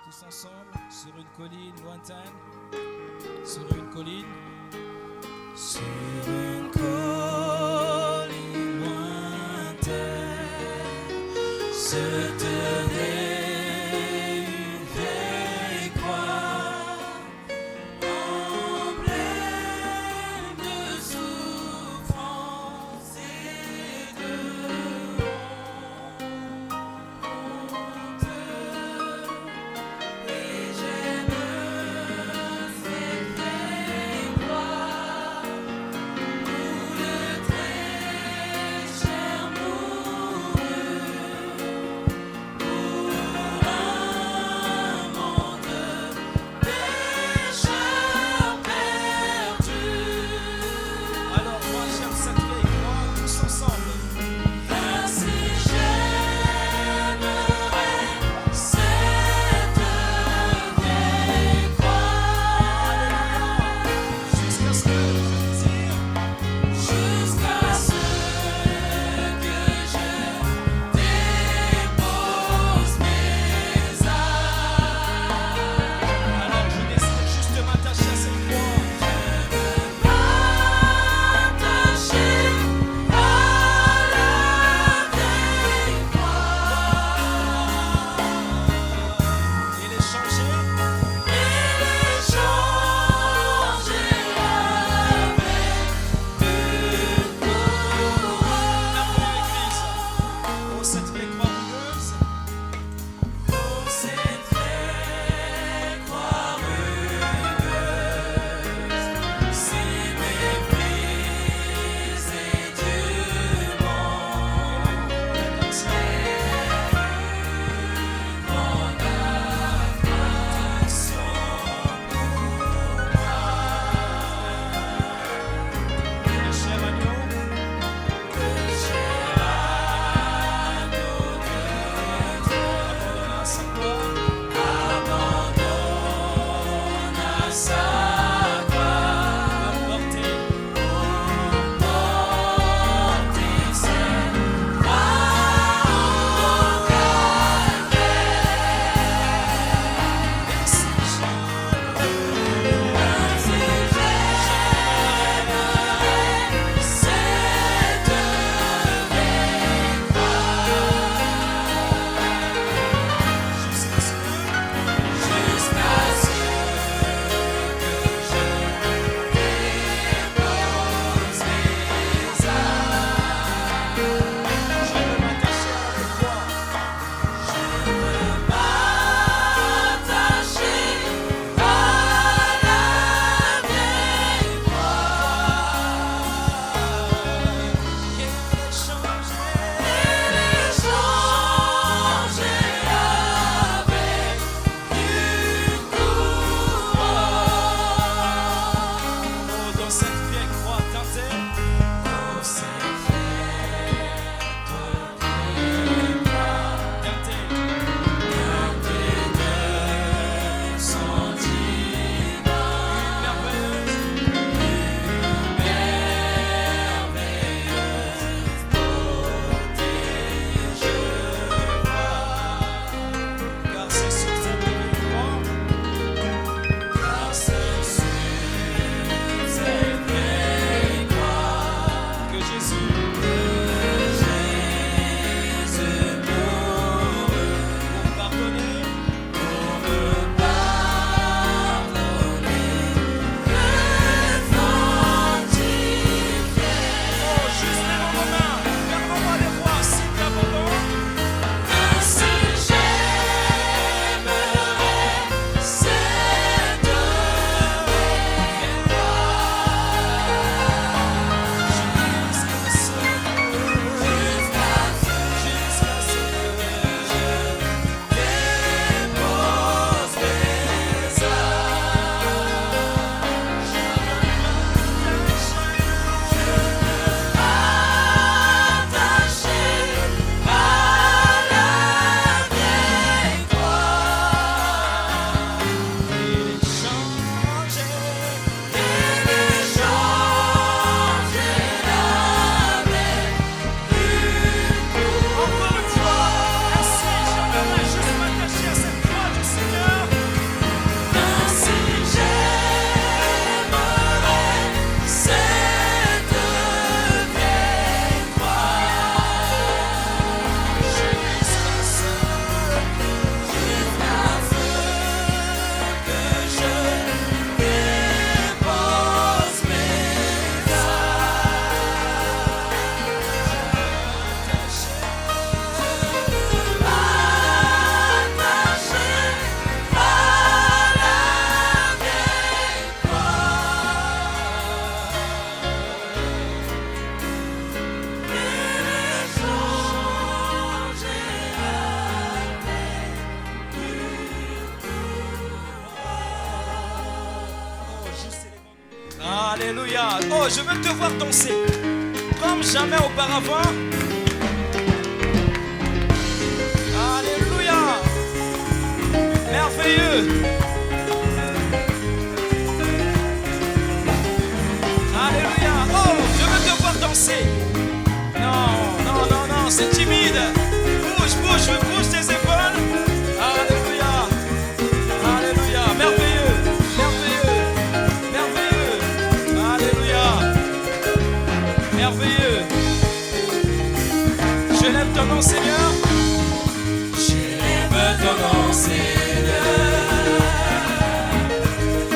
tous ensemble, sur une colline lointaine, sur une colline, sur une colline lointaine, se tenait une vieille croix, emblème de souffrance et de honte. Et j'aime cette vieille croix où le très cher mourut, où Alléluia. Oh, je veux te voir danser comme jamais auparavant. Alléluia. Merveilleux. Alléluia. Oh, je veux te voir danser. Non, non, non, non, c'est timide. Bouge, bouge, bouge tes épaules. Alléluia. Alléluia. Merveilleux. Merveilleux. Merveilleux. Alléluia. Merveilleux. Je lève ton nom, Seigneur. Je lève ton nom, Seigneur.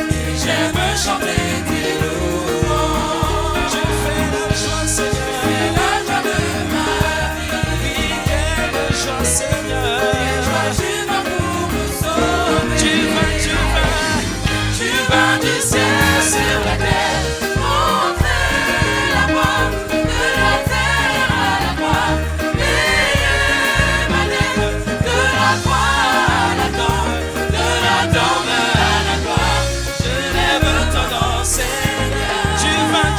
Et j'aime chanter tes louanges. Je fais la joie, Seigneur. Fais la joie de ma vie. Oui, quelle joie, Seigneur. Quelle joie tu vas pour me sauver. Tu vas du ciel sur la terre. Montrer la voie de la terre à la croix. Payer ma dette de la croix à la tombe. De la tombe à la croix. Je lève ton nom, Seigneur. Tu vas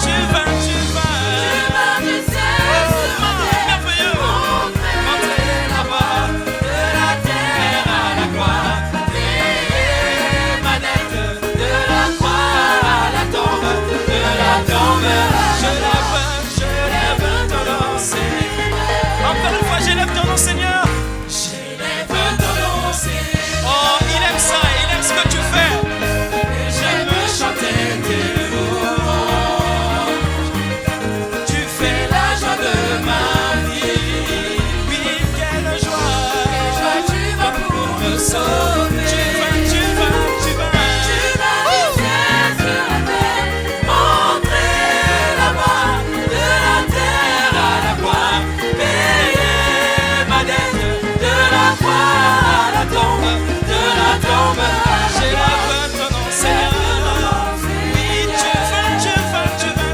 du ciel sur la terre. Merveilleux. Montrer la voie de la terre à la croix. Payer ma dette de la croix à la tombe. De la tombe. Je lève ton nom, Seigneur. Encore une fois, j'élève ton nom, Seigneur. J'élève ton nom, Seigneur. Oh, il aime ça, il aime ce que tu fais. Et j'aime chanter tes louanges. Tu fais la joie de ma vie. Oui, quelle joie. Quelle joie tu vas pour me sauver. Tu vas du ciel sur la terre. Montrer la voie de la terre à la croix. Payer ma dette de la croix à la tombe. De la tombe. J'élève ton nom, Seigneur. Oui, tu vas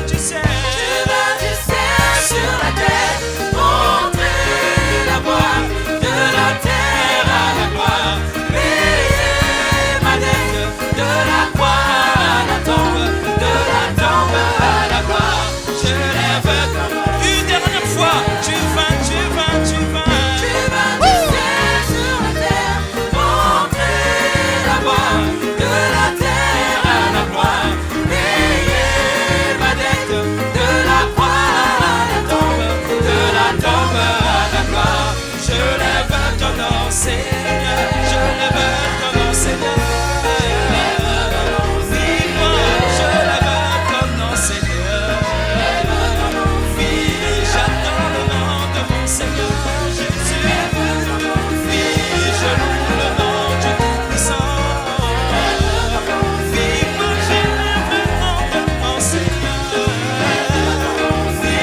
du ciel. Tu vas du ciel sur la terre. Montrer la voie de la terre à la croix. Payer ma dette de la croix à la tombe. De la tombe à la croix. Je lève ton nom. Une dernière fois. Tu vas. Tu vas du ciel sur la terre. Montrer la voie de la terre à la croix. Payer ma dette de la croix à la tombe. De la tombe à la gloire. Je lève ton nom, Seigneur. Je lève ton nom, Seigneur. Dis-moi, je lève ton nom, Seigneur. Oui, j'attends le nom de mon Seigneur Jésus. Oui, je loue le nom du Tout-Puissant. Oui, moi je lève le nom de mon Seigneur. Oui,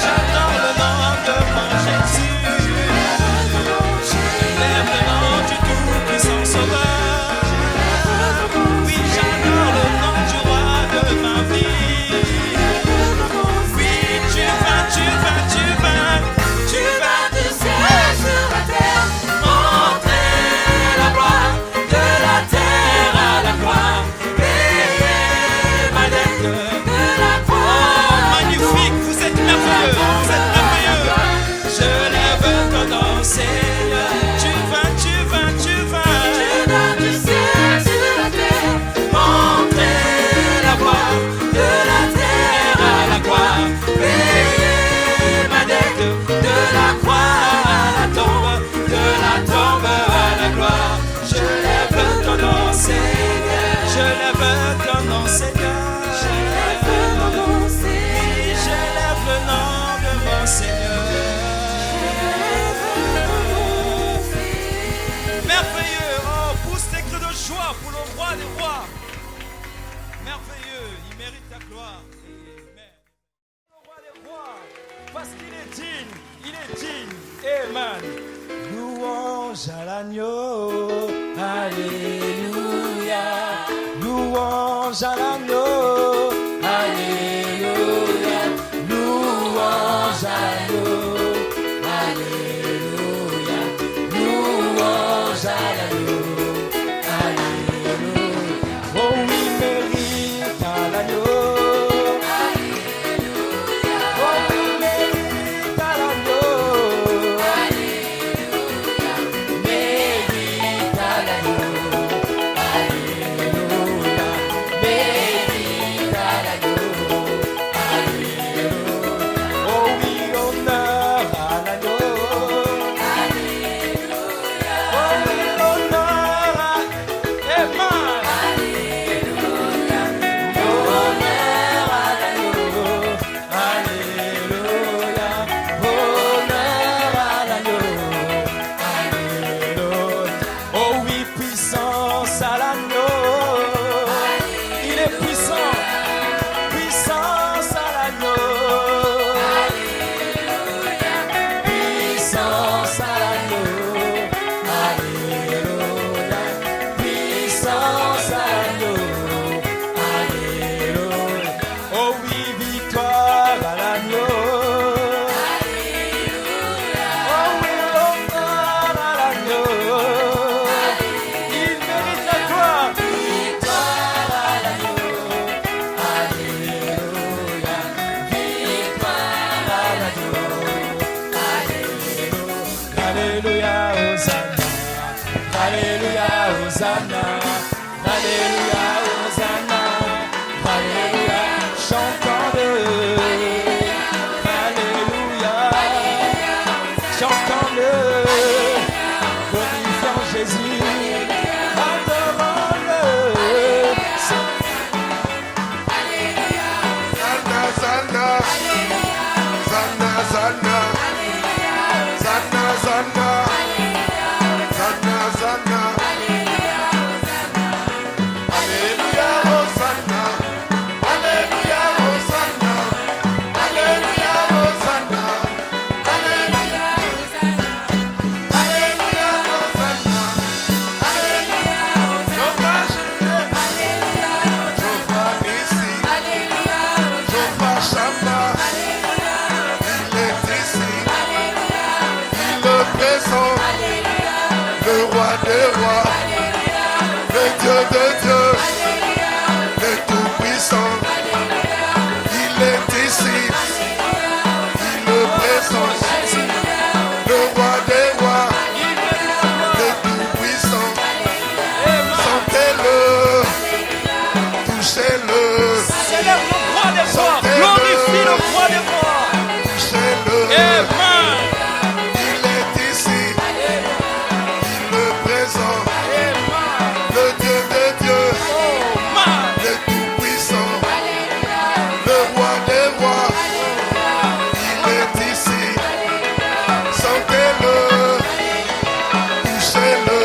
j'attends le nom de mon Jésus. Je lève le nom du Tout-Puissant Sauveur. Oui, j'adore le nom du roi de ma vie. Oui, tu vas du ciel sur la terre. Montrer la gloire de la terre à la croix. Payer ma dette de la croix. Oh, magnifique, vous êtes merveilleux, vous êtes merveilleux. Je lève ton nom, Seigneur. Tu vas du ciel sur la terre. Montrer la gloire de la terre à la croix. Payer ma dette de la croix à la tombe. De la tombe à la gloire. Je lève ton nom, Seigneur. Je lève ton nom, Seigneur. Je lève ton nom, Seigneur. Oui, je lève le nom de mon Seigneur. Merveilleux. Oh, pousse tes cris de joie pour le roi des rois. Merveilleux. Il mérite ta gloire. Amen. Le roi des rois. Parce qu'il est digne. Il est digne. Amen. Louange à l'agneau. Alléluia. Louange à l'agneau. Alléluia. Louange à l'agneau. Alléluia. Louange à l'agneau. Alléluia. Oh oui, mérite à l'agneau. Alléluia, Hosanna. Alléluia, Hosanna. Alléluia, Hosanna. Alléluia, chantons-le. Alléluia, chantons-le. Glorifions Jésus. Adorons-le. Zanna, Zanna, Zanna, Zanna, Zanna, Zanna, Zanna, Alléluia, Hosanna, Alléluia, Hosanna, Alléluia, Hosanna, Alléluia, Alléluia, Hosanna, Alléluia, Jehovah Jireh, Jehovah Nissi, Jehovah Shammah, il est ici, il est présent, le roi des rois, le Dieu de Dieu, le Tout-Puissant, il est ici, il est présent, le roi des rois, le Tout-Puissant, sentez-le, touchez-le, Célèbre le roi des rois. Glorifie le roi des rois. touchez-le. Amen. Il est ici, il est présent, le Dieu des dieux, le Tout-Puissant, le roi des rois. Il est ici, sentez-le, touchez-le,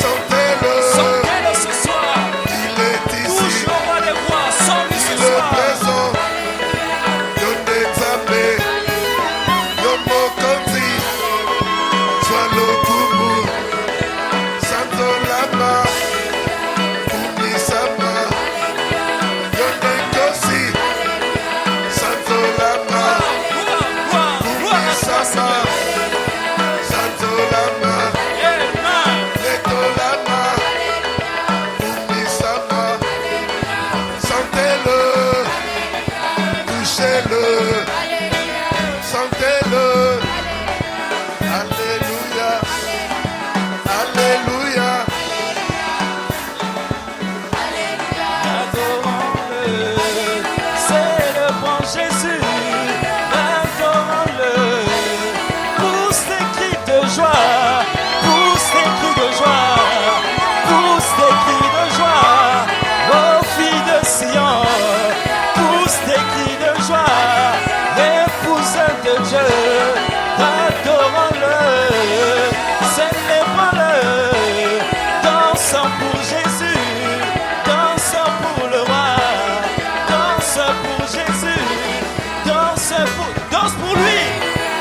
sentez-le. Sentez-le ce soir. Il est Touche ici, le roi des rois. Sens-le ce il est soir. présent. Yonetame, Yomokonzi, Swalokumu, Santo Lama, Kumisama, Yonekosi, Santo Lama, Kumisama, Santo Lama, Leto Lama, Kumisama, sentez-le, touchez-le, sentez-le. Alléluia, Alléluia. Adorons-le. C'est le bon Jésus. Adorons-le. Pousse des cris de joie. Pousse des cris de joie. Pousse des cris de joie. Ô filles de Sion. Pousse des cris de joie. Épouse de Dieu. Adorons-le. Célébrons-le. Dansons pour Jésus. Dansons pour le roi. Danse pour Jésus. Danse pour lui.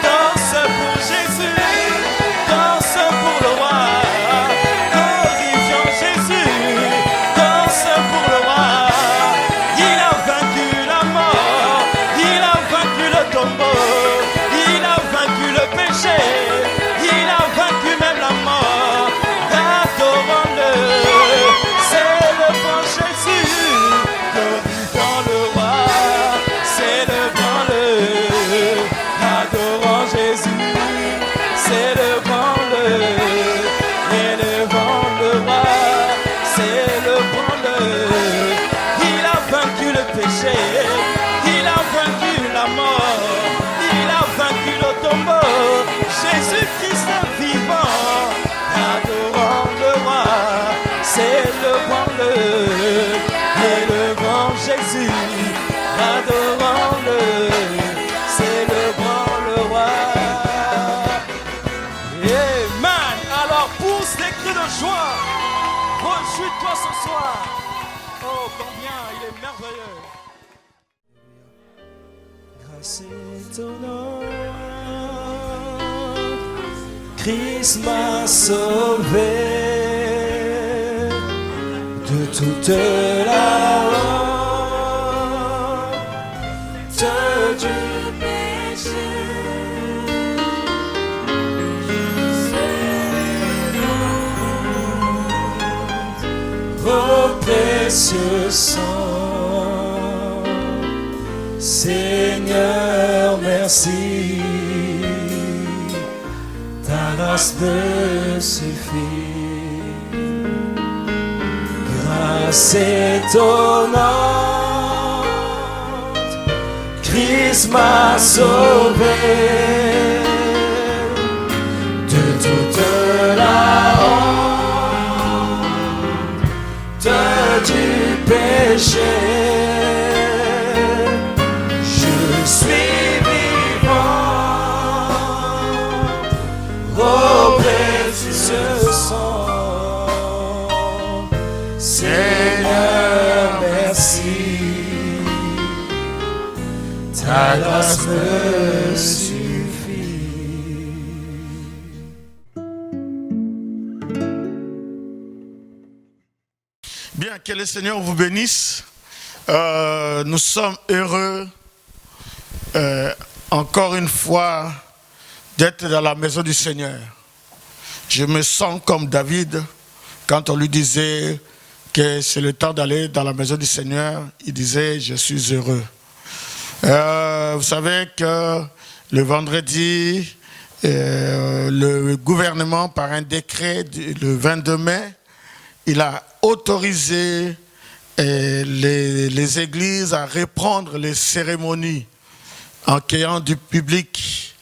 Danse pour Jésus. Danse pour le roi. Glorifions Jésus. Danse pour le roi. Il a vaincu la mort. Il a vaincu le tombeau. Il a vaincu le péché. Il a vaincu même la mort. Adorons-le. C'est le bon Jésus. Glorifions le roi. Célébrons-le. Adorons Jésus. Célébrons-le. Élevons le roi. Célébrons-le. Il a vaincu le péché. Il a vaincu la mort. Il a vaincu le tombeau. Jésus-Christ est vivant. Adorons le roi. Célébrons-le. Élevons Jésus. Adorons-le. Célébrons le roi. Amen. Alors pousse des cris de joie. Rejouis-toi ce soir. Oh, combien il est merveilleux. Grâce étonnante, Christ m'a sauvé de toute la honte du péché. Oh précieux sang, Seigneur, merci grâce me suffit. Grâce étonnante, Christ m'a sauvé de toute la honte du péché. Je suis vivant au précieux sang. Seigneur, merci. Ta grâce me suffit. Bien, que le Seigneur vous bénisse. Nous sommes heureux encore une fois d'être dans la maison du Seigneur. Je me sens comme David quand on lui disait que c'est le temps d'aller dans la maison du Seigneur. Il disait, je suis heureux. Vous savez que le vendredi, le gouvernement, par un décret le 22 mai, il a autorisé les églises à reprendre les cérémonies en accueillant du public.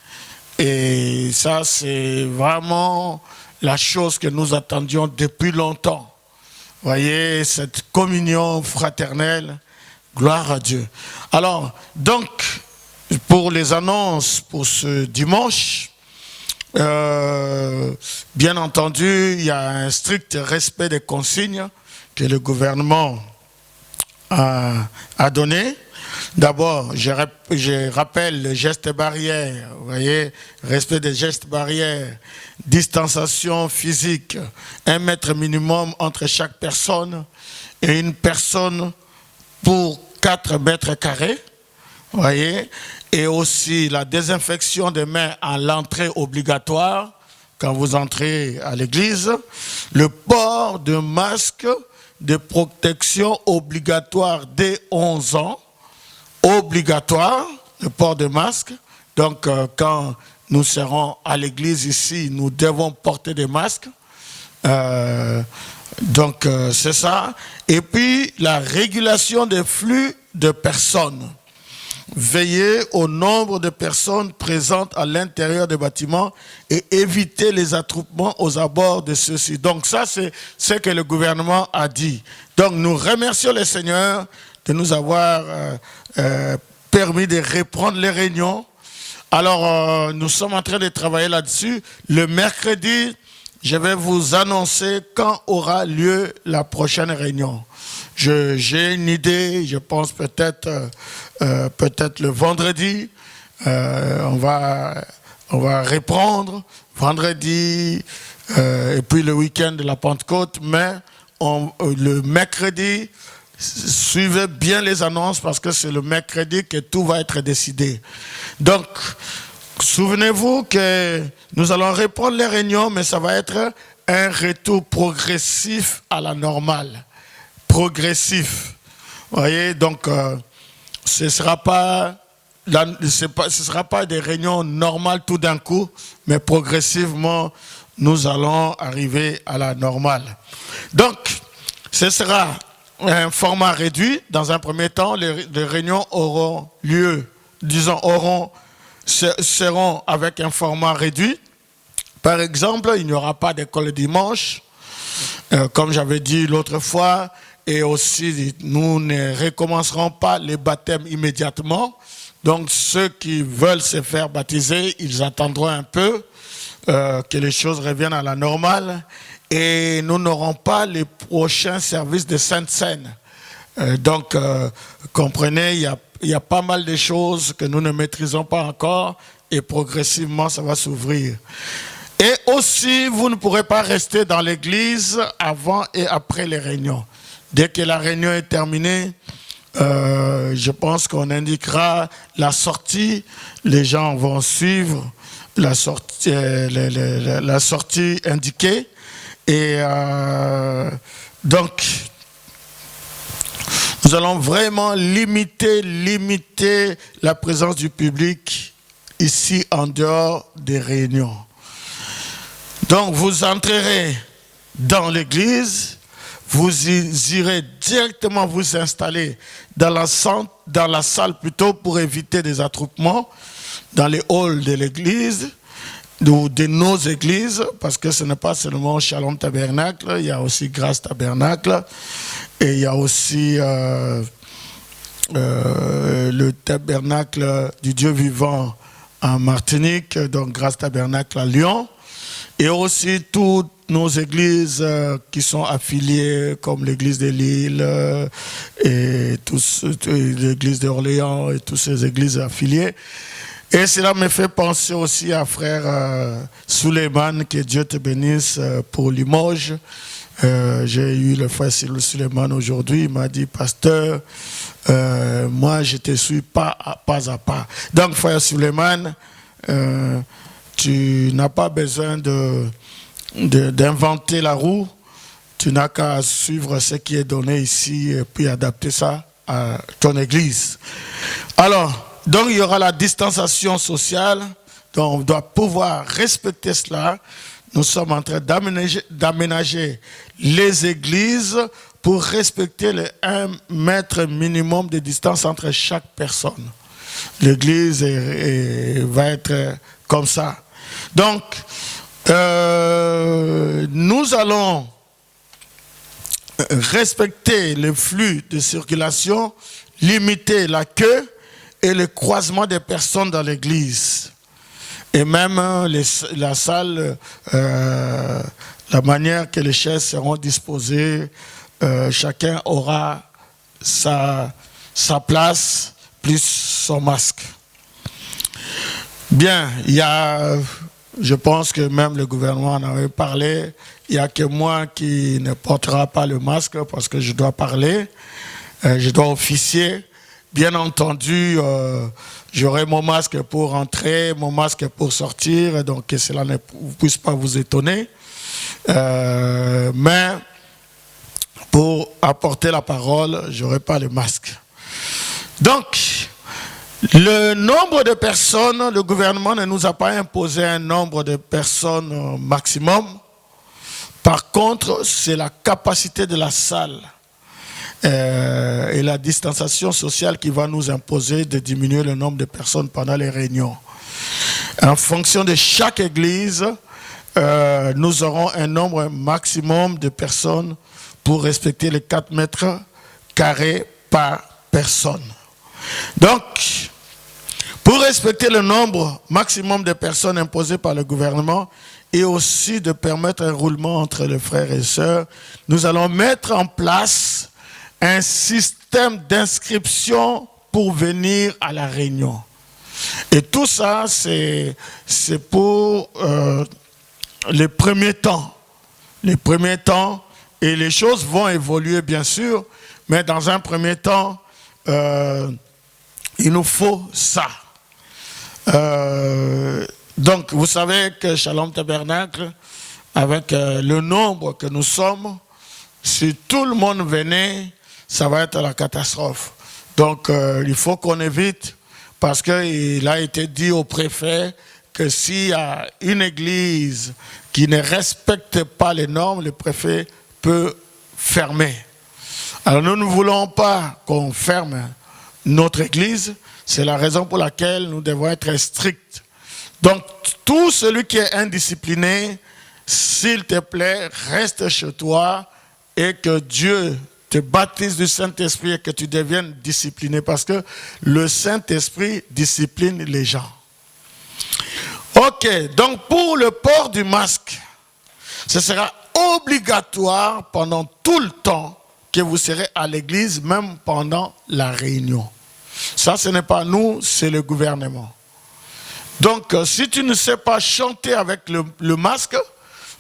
Et ça, c'est vraiment la chose que nous attendions depuis longtemps. Vous voyez, cette communion fraternelle, gloire à Dieu. Alors, donc, pour les annonces pour ce dimanche, bien entendu, il y a un strict respect des consignes que le gouvernement a donné. D'abord, je rappelle le geste barrière, vous voyez, respect des gestes barrières, distanciation physique, 1 mètre minimum entre chaque personne et une personne pour 4 mètres carrés, vous voyez, et aussi la désinfection des mains à l'entrée obligatoire quand vous entrez à l'église, le port de masque de protection obligatoire dès 11 ans, obligatoire, le port de masque. Donc, quand nous serons à l'église ici, nous devons porter des masques. Donc, c'est ça. Et puis, la régulation des flux de personnes. Veiller au nombre de personnes présentes à l'intérieur des bâtiments et éviter les attroupements aux abords de ceux-ci. Donc, ça, c'est ce que le gouvernement a dit. Donc, nous remercions le Seigneur de nous avoir permis de reprendre les réunions. Alors, nous sommes en train de travailler là-dessus. Le mercredi, je vais vous annoncer quand aura lieu la prochaine réunion. J'ai une idée, je pense peut-être le vendredi. On va reprendre vendredi et puis le week-end de la Pentecôte. Mais le mercredi, suivez bien les annonces parce que c'est le mercredi que tout va être décidé. Donc, souvenez-vous que nous allons reprendre les réunions, mais ça va être un retour progressif à la normale. Progressif. Vous voyez, donc, ce ne sera pas des réunions normales tout d'un coup, mais progressivement, nous allons arriver à la normale. Donc, ce sera un format réduit. Dans un premier temps, les réunions auront lieu, seront avec un format réduit. Par exemple, il n'y aura pas d'école le dimanche, comme j'avais dit l'autre fois, et aussi nous ne recommencerons pas les baptêmes immédiatement. Donc ceux qui veulent se faire baptiser, ils attendront un peu que les choses reviennent à la normale. Et nous n'aurons pas les prochains services de Sainte Seine. Donc, comprenez, il y a pas mal de choses que nous ne maîtrisons pas encore et progressivement, ça va s'ouvrir. Et aussi, vous ne pourrez pas rester dans l'église avant et après les réunions. Dès que la réunion est terminée, je pense qu'on indiquera la sortie. Les gens vont suivre la sortie indiquée. Et donc, nous allons vraiment limiter la présence du public ici en dehors des réunions. Donc vous entrerez dans l'église, vous irez directement vous installer dans la salle plutôt pour éviter des attroupements dans les halls de l'église ou de nos églises, parce que ce n'est pas seulement Shalom Tabernacle, il y a aussi Grâce Tabernacle et il y a aussi le tabernacle du Dieu vivant en Martinique, donc Grâce Tabernacle à Lyon, et aussi toutes nos églises qui sont affiliées, comme l'église de Lille et l'église d'Orléans et toutes ces églises affiliées. Et cela me fait penser aussi à frère Suleiman, que Dieu te bénisse pour Limoges. J'ai eu le frère Suleiman aujourd'hui, il m'a dit, pasteur, moi je te suis pas à pas. Donc frère Suleiman, tu n'as pas besoin d'inventer la roue, tu n'as qu'à suivre ce qui est donné ici et puis adapter ça à ton église. Alors, donc il y aura la distanciation sociale, donc on doit pouvoir respecter cela. Nous sommes en train d'aménager les églises pour respecter les 1 mètre minimum de distance entre chaque personne. L'église va être comme ça. Donc, nous allons respecter le flux de circulation, limiter la queue et le croisement des personnes dans l'église. Et même la salle, la manière que les chaises seront disposées, chacun aura sa place plus son masque. Bien, je pense que même le gouvernement en avait parlé, il n'y a que moi qui ne portera pas le masque parce que je dois parler, je dois officier. Bien entendu, j'aurai mon masque pour entrer, mon masque pour sortir, donc que cela ne puisse pas vous étonner. Mais pour apporter la parole, je n'aurai pas le masque. Donc, le nombre de personnes, le gouvernement ne nous a pas imposé un nombre de personnes maximum. Par contre, c'est la capacité de la salle et la distanciation sociale qui va nous imposer de diminuer le nombre de personnes pendant les réunions. En fonction de chaque église, nous aurons un nombre maximum de personnes pour respecter les 4 mètres carrés par personne. Donc, pour respecter le nombre maximum de personnes imposées par le gouvernement et aussi de permettre un roulement entre les frères et sœurs, nous allons mettre en place un système d'inscription pour venir à la réunion. Et tout ça, c'est pour les premiers temps. Les premiers temps, et les choses vont évoluer bien sûr, mais dans un premier temps, il nous faut ça. Donc, vous savez que Shalom Tabernacle, avec le nombre que nous sommes, si tout le monde venait, ça va être la catastrophe. Donc, il faut qu'on évite, parce qu'il a été dit au préfet que s'il y a une église qui ne respecte pas les normes, le préfet peut fermer. Alors, nous ne voulons pas qu'on ferme notre église. C'est la raison pour laquelle nous devons être stricts. Donc, tout celui qui est indiscipliné, s'il te plaît, reste chez toi et que Dieu te baptise du Saint-Esprit et que tu deviennes discipliné, parce que le Saint-Esprit discipline les gens. Ok, donc pour le port du masque, ce sera obligatoire pendant tout le temps que vous serez à l'église, même pendant la réunion. Ça, ce n'est pas nous, c'est le gouvernement. Donc, si tu ne sais pas chanter avec le masque,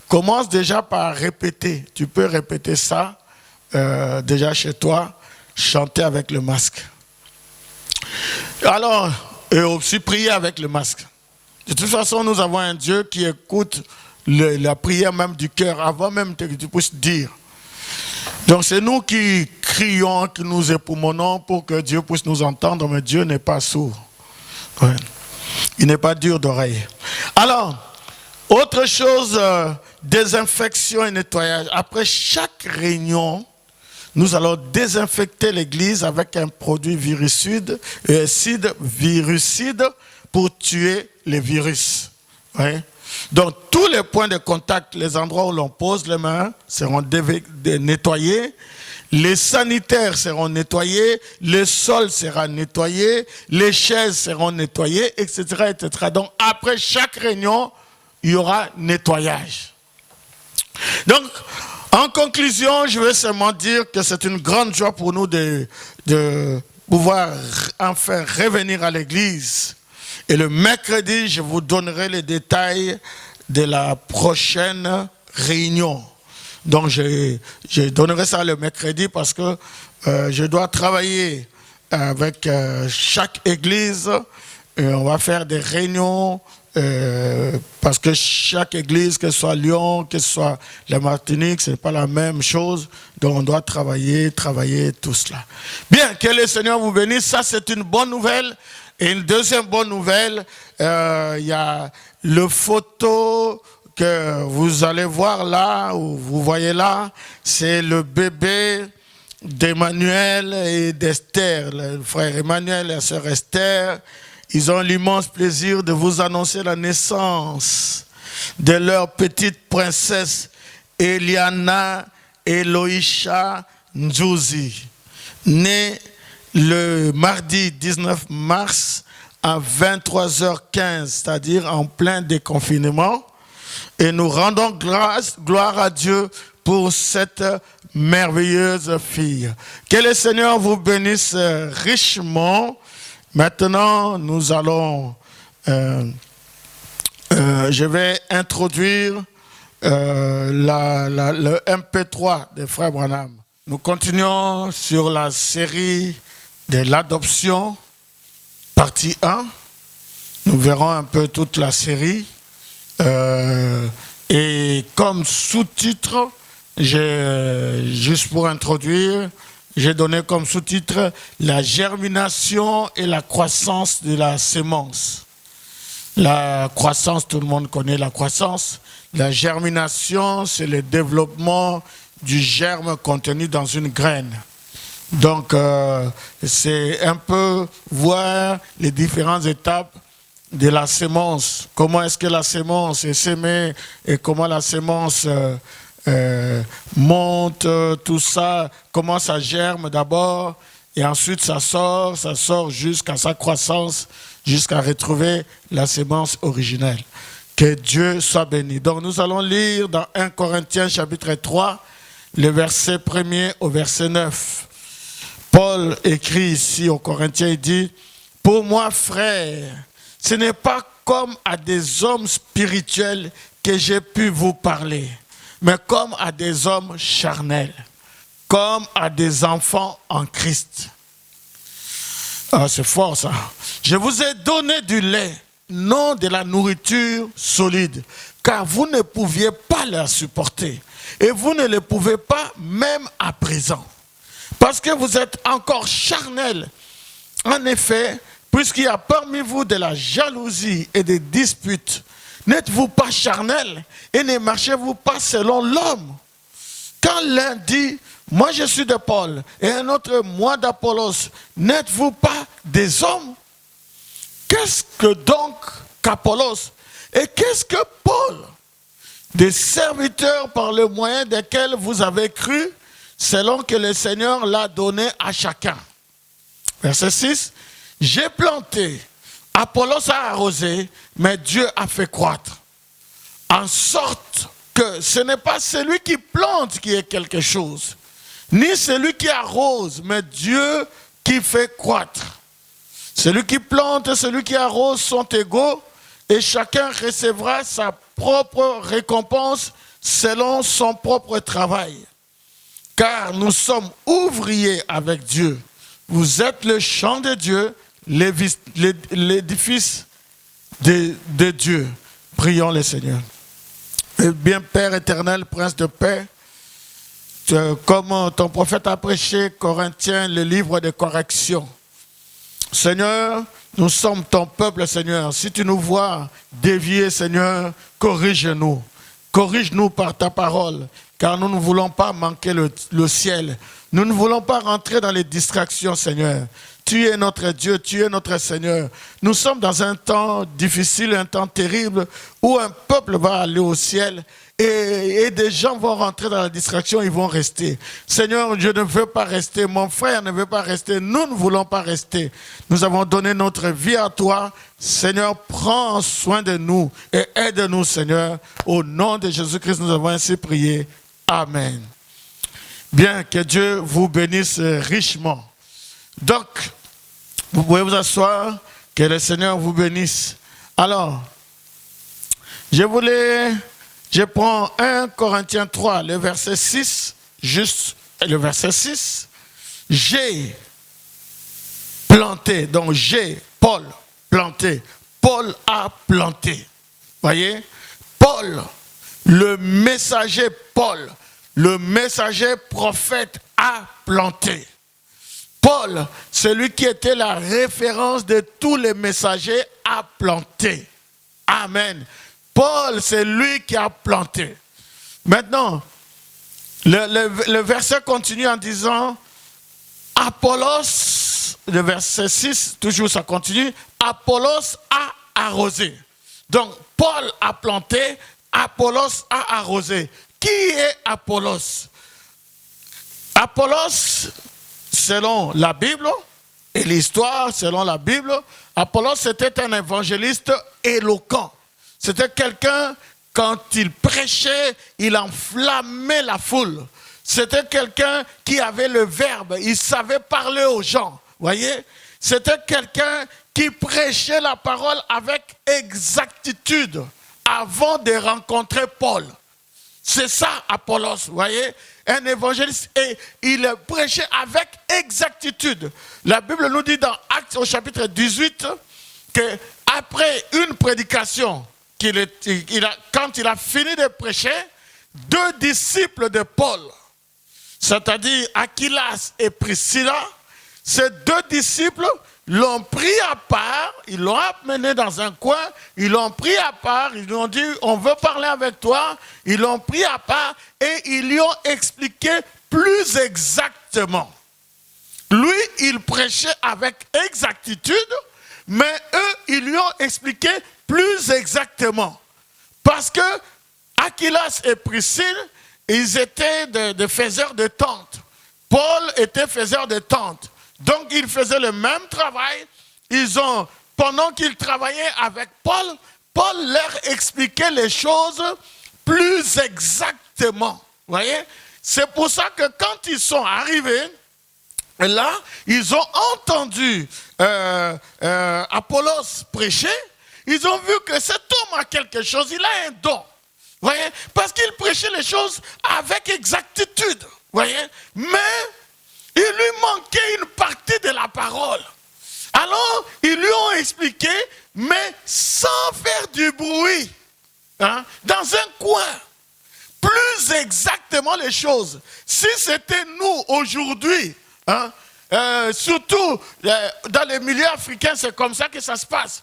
commence déjà par répéter. Tu peux répéter ça déjà chez toi, chanter avec le masque. Alors, et aussi prier avec le masque. De toute façon, nous avons un Dieu qui écoute la prière même du cœur, avant même que tu puisses dire. Donc c'est nous qui crions, qui nous époumonons pour que Dieu puisse nous entendre, mais Dieu n'est pas sourd. Ouais. Il n'est pas dur d'oreille. Alors, Autre chose, désinfection et nettoyage. Après chaque réunion, nous allons désinfecter l'église avec un produit virucide pour tuer les virus. Oui. Donc, tous les points de contact, les endroits où l'on pose les mains seront nettoyés. Les sanitaires seront nettoyés, le sol sera nettoyé, les chaises seront nettoyées, etc., etc. Donc, après chaque réunion, il y aura nettoyage. Donc, en conclusion, je vais seulement dire que c'est une grande joie pour nous de pouvoir enfin revenir à l'église. Et le mercredi, je vous donnerai les détails de la prochaine réunion. Donc, je donnerai ça le mercredi parce que je dois travailler avec chaque église. On va faire des réunions parce que chaque église, que ce soit Lyon, que ce soit la Martinique, ce n'est pas la même chose. Donc, on doit travailler tout cela. Bien, que le Seigneur vous bénisse. Ça, c'est une bonne nouvelle. Et une deuxième bonne nouvelle, il y a le photo que vous allez voir là, ou vous voyez là, c'est le bébé d'Emmanuel et d'Esther, le frère Emmanuel et la sœur Esther. Ils ont l'immense plaisir de vous annoncer la naissance de leur petite princesse Eliana Eloïsha Nzouzi, née le mardi 19 mars à 23h15, c'est-à-dire en plein déconfinement. Et nous rendons gloire à Dieu pour cette merveilleuse fille. Que le Seigneur vous bénisse richement. Maintenant, nous allons... je vais introduire le MP3 des frères Branham. Nous continuons sur la série de l'adoption, partie 1. Nous verrons un peu toute la série. Et comme sous-titre, juste pour introduire, j'ai donné comme sous-titre la germination et la croissance de la sémence. La croissance, tout le monde connaît la croissance. La germination, c'est le développement du germe contenu dans une graine. Donc, c'est un peu voir les différentes étapes de la sémence. Comment est-ce que la sémence est sémée et comment la sémence monte, tout ça, comment ça germe d'abord et ensuite ça sort jusqu'à sa croissance, jusqu'à retrouver la sémence originelle. Que Dieu soit béni. Donc nous allons lire dans 1 Corinthiens chapitre 3, le verset 1er au verset 9. Paul écrit ici aux Corinthiens, il dit « Pour moi, frère, ce n'est pas comme à des hommes spirituels que j'ai pu vous parler, mais comme à des hommes charnels, comme à des enfants en Christ. » Ah, c'est fort ça. « Je vous ai donné du lait, non de la nourriture solide, car vous ne pouviez pas la supporter, et vous ne le pouvez pas même à présent. Parce que vous êtes encore charnels. En effet, puisqu'il y a parmi vous de la jalousie et des disputes, n'êtes-vous pas charnels et ne marchez-vous pas selon l'homme? Quand l'un dit, moi je suis de Paul, et un autre, moi d'Apollos, n'êtes-vous pas des hommes? Qu'est-ce que donc qu'Apollos? Et qu'est-ce que Paul? Des serviteurs par le moyen desquels vous avez cru, selon que le Seigneur l'a donné à chacun. Verset 6. J'ai planté, Apollos a arrosé, mais Dieu a fait croître. En sorte que ce n'est pas celui qui plante qui est quelque chose, ni celui qui arrose, mais Dieu qui fait croître. Celui qui plante et celui qui arrose sont égaux, et chacun recevra sa propre récompense selon son propre travail. Car nous sommes ouvriers avec Dieu. Vous êtes le champ de Dieu, l'édifice de Dieu. Prions le Seigneur. Eh bien, Père éternel, Prince de paix, comme ton prophète a prêché, Corinthiens, le livre de correction. Seigneur, Nous sommes ton peuple, Seigneur. Si tu nous vois dévier, Seigneur, corrige-nous. Corrige-nous par ta parole, car nous ne voulons pas manquer le ciel. Nous ne voulons pas rentrer dans les distractions, Seigneur. Tu es notre Dieu, tu es notre Seigneur. Nous sommes dans un temps difficile, un temps terrible, où un peuple va aller au ciel et des gens vont rentrer dans la distraction, ils vont rester. Seigneur, je ne veux pas rester, mon frère ne veut pas rester, nous ne voulons pas rester. Nous avons donné notre vie à toi. Seigneur, prends soin de nous et aide-nous, Seigneur. Au nom de Jésus-Christ, nous avons ainsi prié. Amen. Bien, que Dieu vous bénisse richement. Donc, vous pouvez vous asseoir, que le Seigneur vous bénisse. Alors, je prends 1 Corinthiens 3, le verset 6, juste le verset 6. J'ai planté, donc j'ai, Paul, planté. Paul a planté. Voyez? Paul, le messager Paul, le messager prophète a planté. Paul, celui qui était la référence de tous les messagers, a planté. Amen. Paul, c'est lui qui a planté. Maintenant, le verset continue en disant, Apollos, le verset 6, toujours ça continue, Apollos a arrosé. Donc, Paul a planté, Apollos a arrosé. Qui est Apollos? Apollos, selon la Bible et l'histoire, selon la Bible, Apollos était un évangéliste éloquent. C'était quelqu'un, quand il prêchait, il enflammait la foule. C'était quelqu'un qui avait le verbe, il savait parler aux gens. Voyez? C'était quelqu'un qui prêchait la parole avec exactitude avant de rencontrer Paul. C'est ça, Apollos, vous voyez, un évangéliste, et il prêchait avec exactitude. La Bible nous dit dans Actes au chapitre 18 qu'après une prédication, quand il a fini de prêcher, 2 disciples de Paul, c'est-à-dire Aquilas et Priscilla, ces 2 disciples l'ont pris à part, ils l'ont amené dans un coin, ils l'ont pris à part, ils lui ont dit, on veut parler avec toi, ils l'ont pris à part et ils lui ont expliqué plus exactement. Lui, il prêchait avec exactitude, mais eux, ils lui ont expliqué plus exactement. Parce que Aquilas et Priscille, ils étaient des faiseurs de tentes. Paul était faiseur de tentes. Donc, ils faisaient le même travail. Pendant qu'ils travaillaient avec Paul, Paul leur expliquait les choses plus exactement. Vous voyez? C'est pour ça que quand ils sont arrivés, là, ils ont entendu Apollos prêcher. Ils ont vu que cet homme a quelque chose, il a un don. Vous voyez? Parce qu'il prêchait les choses avec exactitude. Vous voyez? Mais il lui manquait une partie de la parole. Alors, ils lui ont expliqué, mais sans faire du bruit, hein, dans un coin, plus exactement les choses. Si c'était nous aujourd'hui, hein, surtout dans les milieux africains, c'est comme ça que ça se passe.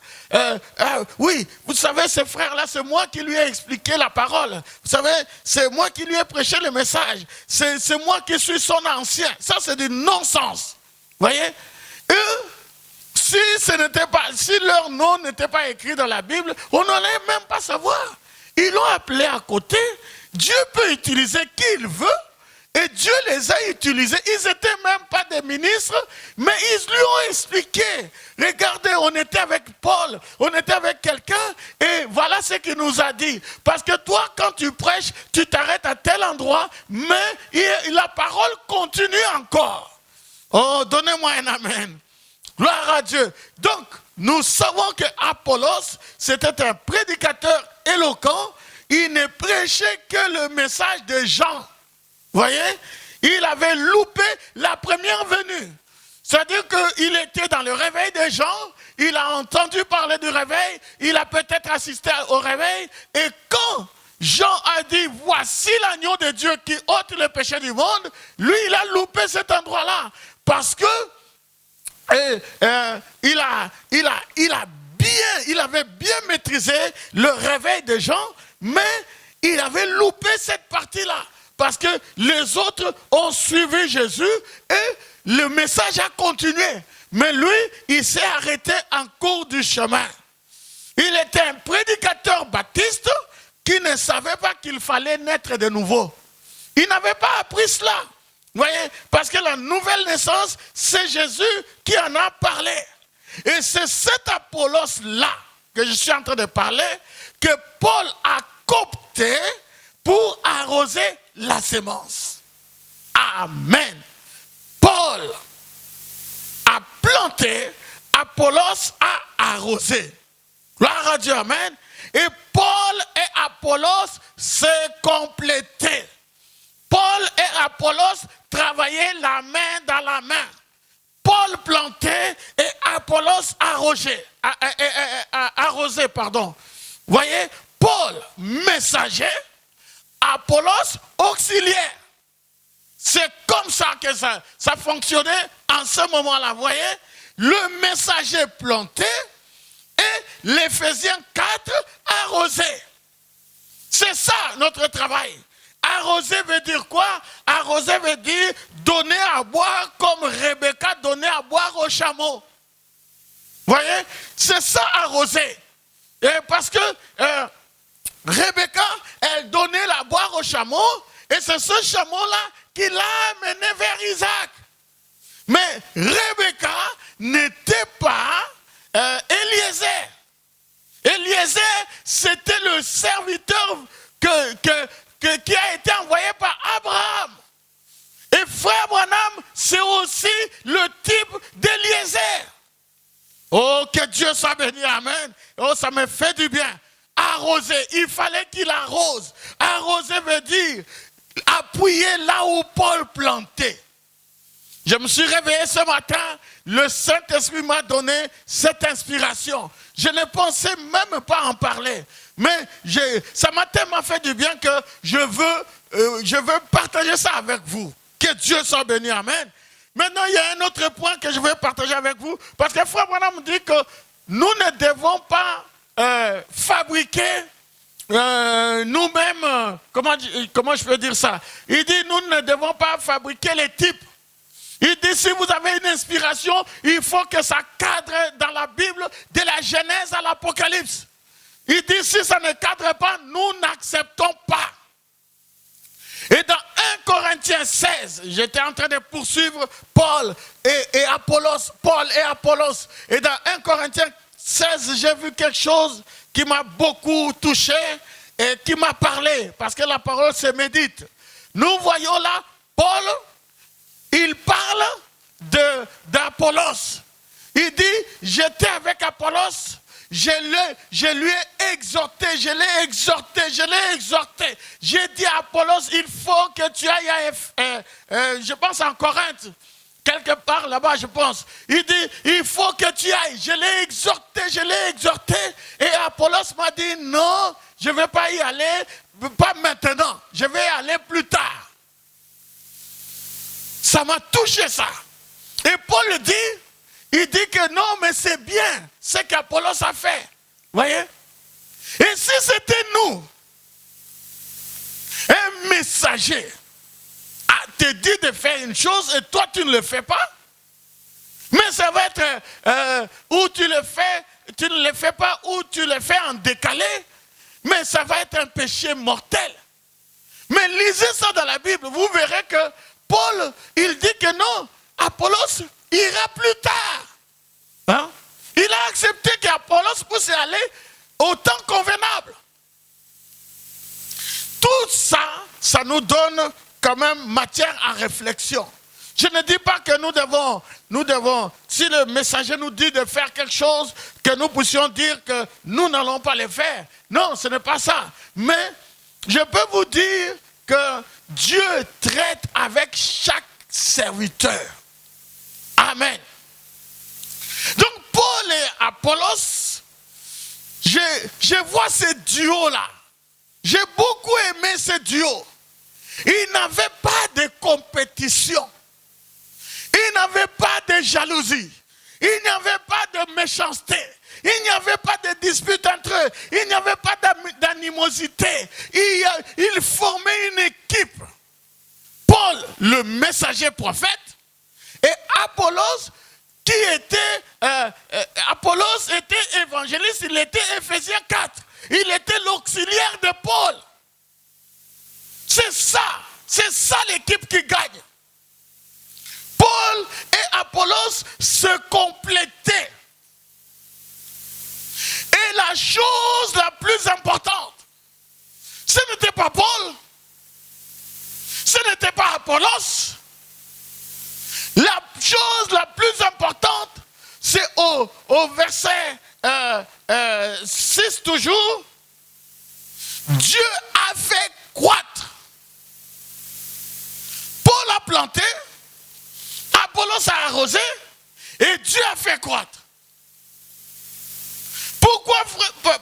Oui, vous savez, ce frère-là, c'est moi qui lui ai expliqué la parole. Vous savez, c'est moi qui lui ai prêché le message. C'est moi qui suis son ancien. Ça, c'est du non-sens. Vous voyez? Si leur nom n'était pas écrit dans la Bible, on n'allait même pas savoir. Ils l'ont appelé à côté. Dieu peut utiliser qui il veut. Et Dieu les a utilisés. Ils n'étaient même pas des ministres, mais ils lui ont expliqué. Regardez, on était avec Paul, on était avec quelqu'un, et voilà ce qu'il nous a dit. Parce que toi, quand tu prêches, tu t'arrêtes à tel endroit, mais la parole continue encore. Oh, donnez-moi un amen. Gloire à Dieu. Donc, nous savons que Apollos, c'était un prédicateur éloquent. Il ne prêchait que le message de Jean. Vous voyez? Il avait loupé la première venue. C'est-à-dire qu'il était dans le réveil des gens, il a entendu parler du réveil, il a peut-être assisté au réveil, et quand Jean a dit, voici l'agneau de Dieu qui ôte le péché du monde, lui, il a loupé cet endroit-là. Parce que il avait bien maîtrisé le réveil des gens, mais il avait loupé cette partie-là. Parce que les autres ont suivi Jésus et le message a continué. Mais lui, il s'est arrêté en cours du chemin. Il était un prédicateur baptiste qui ne savait pas qu'il fallait naître de nouveau. Il n'avait pas appris cela. Vous voyez, parce que la nouvelle naissance, c'est Jésus qui en a parlé. Et c'est cet Apollos-là que je suis en train de parler, que Paul a coopté pour arroser la sémence. Amen. Paul a planté, Apollos a arrosé. Gloire à Dieu, amen. Et Paul et Apollos s'est complété. Paul et Apollos travaillaient la main dans la main. Paul plantait et Apollos arrosait. Voyez, Paul messager, Apollos auxiliaire. C'est comme ça que ça fonctionnait en ce moment-là. Vous voyez, le messager plantait et l'Éphésiens 4 arrosait. C'est ça notre travail. Arroser veut dire quoi? Arroser veut dire donner à boire comme Rebecca donnait à boire au chameau. Vous voyez? C'est ça arroser. Et parce que Rebecca, elle donnait la boire au chameau et c'est ce chameau-là qui l'a amené vers Isaac. Mais Rebecca n'était pas Eliezer. Eliezer, c'était le serviteur qui a été envoyé par Abraham. Et frère Branham, c'est aussi le type d'Eliezer. Oh, que Dieu soit béni, amen. Oh, ça me fait du bien. Arroser, il fallait qu'il arrose. Arroser veut dire appuyer là où Paul plantait. Je me suis réveillé ce matin, le Saint-Esprit m'a donné cette inspiration. Je ne pensais même pas en parler. Mais ça m'a tellement fait du bien que je veux partager ça avec vous. Que Dieu soit béni, amen. Maintenant, il y a un autre point que je veux partager avec vous. Parce que Frère Branham me dit que nous ne devons pas fabriquer nous-mêmes, comment je peux dire ça? Il dit, nous ne devons pas fabriquer les types. Il dit, si vous avez une inspiration, il faut que ça cadre dans la Bible, de la Genèse à l'Apocalypse. Il dit, si ça ne cadre pas, nous n'acceptons pas. Et dans 1 Corinthiens 16, j'étais en train de poursuivre Paul et Apollos, Paul et Apollos. Et dans 1 Corinthiens 16, j'ai vu quelque chose qui m'a beaucoup touché et qui m'a parlé, parce que la parole se médite. Nous voyons là, Paul, il parle d'Apollos. Il dit, j'étais avec Apollos, je lui ai exhorté, je l'ai exhorté. J'ai dit à Apollos, il faut que tu ailles je pense en Corinthe, quelque part là-bas je pense. Il dit, il faut que tu ailles. Je l'ai exhorté. Et Apollos m'a dit, non, je ne vais pas y aller, pas maintenant, je vais y aller plus tard. Ça m'a touché ça. Et Paul dit, il dit que non, mais c'est bien ce qu'Apollos a fait. Voyez? Et si c'était nous, un messager te dit de faire une chose et toi tu ne le fais pas, mais ça va être ou tu ne le fais pas, ou tu le fais en décalé, mais ça va être un péché mortel. Mais lisez ça dans la Bible, vous verrez que Paul, il dit que non, Apollos ira plus tard. Hein? Il a accepté qu'Apollos puisse aller au temps convenable. Tout ça, ça nous donne quand même matière à réflexion. Je ne dis pas que nous devons, si le messager nous dit de faire quelque chose, que nous puissions dire que nous n'allons pas le faire. Non, ce n'est pas ça. Mais je peux vous dire que Dieu traite avec chaque serviteur. Amen. Donc Paul et Apollos, je vois ce duo-là. J'ai beaucoup aimé ce duo. Ils n'avaient pas de compétition. Ils n'avaient pas de jalousie. Il n'y avait pas de méchanceté. Il n'y avait pas de dispute entre eux. Il n'y avait pas d'animosité. Il formait une équipe. Paul, le messager prophète, et Apollos, qui était, Apollos était évangéliste, il était Éphésiens 4. Il était l'auxiliaire de Paul. C'est ça l'équipe qui gagne. Paul et Apollos se complétaient. Et la chose la plus importante, ce n'était pas Paul, ce n'était pas Apollos. La chose la plus importante, c'est au verset 6 toujours. Dieu a fait croître. Paul a planté, Apollos a arrosé, et Dieu a fait croître. Pourquoi,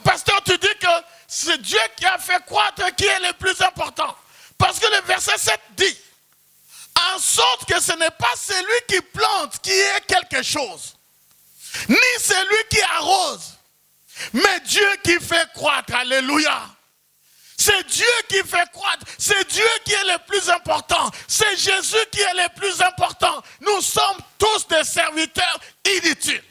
pasteur, tu dis que c'est Dieu qui a fait croître qui est le plus important? Parce que le verset 7 dit, en sorte que ce n'est pas celui qui plante qui est quelque chose, ni celui qui arrose, mais Dieu qui fait croître. Alléluia. C'est Dieu qui fait croître. C'est Dieu qui est le plus important. C'est Jésus qui est le plus important. Nous sommes tous des serviteurs inutiles.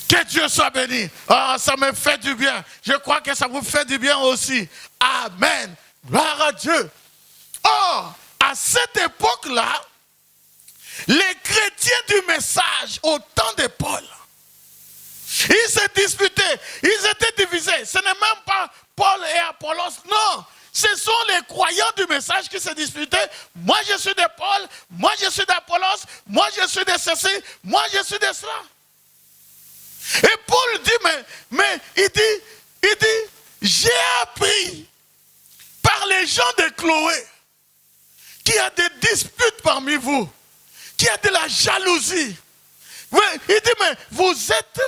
Que Dieu soit béni. Ah, ça me fait du bien. Je crois que ça vous fait du bien aussi. Amen. Gloire à Dieu. Or, à cette époque-là, les chrétiens du message, au temps de Paul, ils se disputaient, ils étaient divisés. Ce n'est même pas Paul et Apollos, non. Ce sont les croyants du message qui se disputaient. Moi, je suis de Paul, moi, je suis d'Apollos, moi, je suis de ceci, moi, je suis de cela. Et Paul dit, mais il dit, j'ai appris par les gens de Chloé qu'il y a des disputes parmi vous, qu'il y a de la jalousie. Oui, il dit, mais vous êtes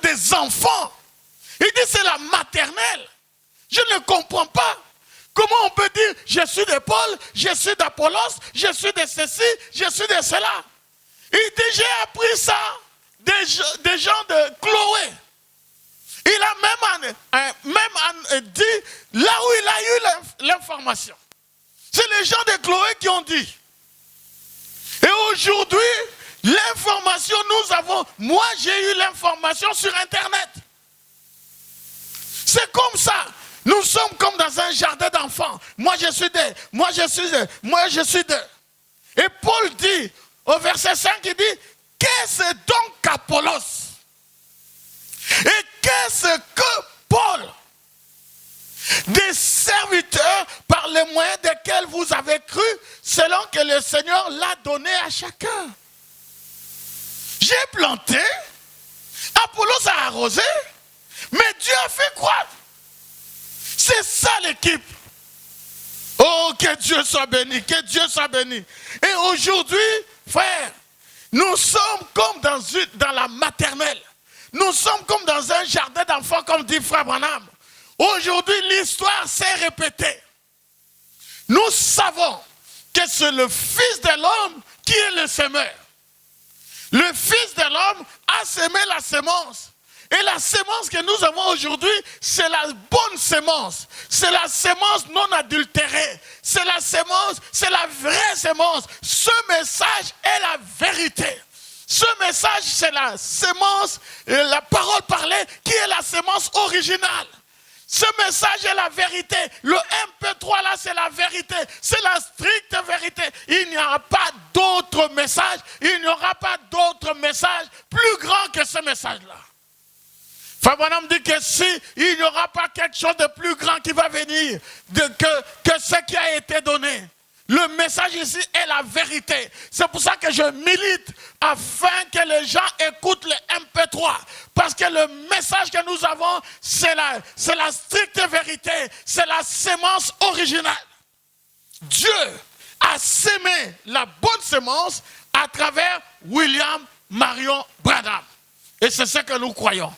des enfants. Il dit, c'est la maternelle. Je ne comprends pas. Comment on peut dire, je suis de Paul, je suis d'Apollos, je suis de ceci, je suis de cela. Il dit, j'ai appris ça des gens de Chloé. Il a même dit, là où il a eu l'information. C'est les gens de Chloé qui ont dit. Et aujourd'hui, l'information, moi j'ai eu l'information sur Internet. C'est comme ça. Nous sommes comme dans un jardin d'enfants. Moi je suis d'eux, moi je suis d'eux. Et Paul dit, au verset 5, il dit, qu'est-ce donc qu'Apollos? Et qu'est-ce que Paul? Des serviteurs par les moyens desquels vous avez cru, selon que le Seigneur l'a donné à chacun. J'ai planté, Apollos a arrosé, mais Dieu a fait croître. C'est ça l'équipe. Oh, que Dieu soit béni, que Dieu soit béni. Et aujourd'hui, frère, nous sommes comme dans la maternelle. Nous sommes comme dans un jardin d'enfants, comme dit Frère Branham. Aujourd'hui, l'histoire s'est répétée. Nous savons que c'est le Fils de l'homme qui est le semeur. Le Fils de l'homme a semé la sémence. Et la sémence que nous avons aujourd'hui, c'est la bonne sémence. C'est la sémence non adultérée. C'est la sémence, c'est la vraie sémence. Ce message est la vérité. Ce message, c'est la sémence, la parole parlée, qui est la sémence originale. Ce message est la vérité. Le MP3 là, c'est la vérité. C'est la stricte vérité. Il n'y aura pas d'autre message. Il n'y aura pas d'autre message plus grand que ce message-là. Fabanam dit que si il n'y aura pas quelque chose de plus grand qui va venir que ce qui a été donné. Le message ici est la vérité. C'est pour ça que je milite afin que les gens écoutent le MP3. Parce que le message que nous avons, c'est la stricte vérité. C'est la sémence originale. Dieu a sémé la bonne sémence à travers William Marion Branham. Et c'est ce que nous croyons.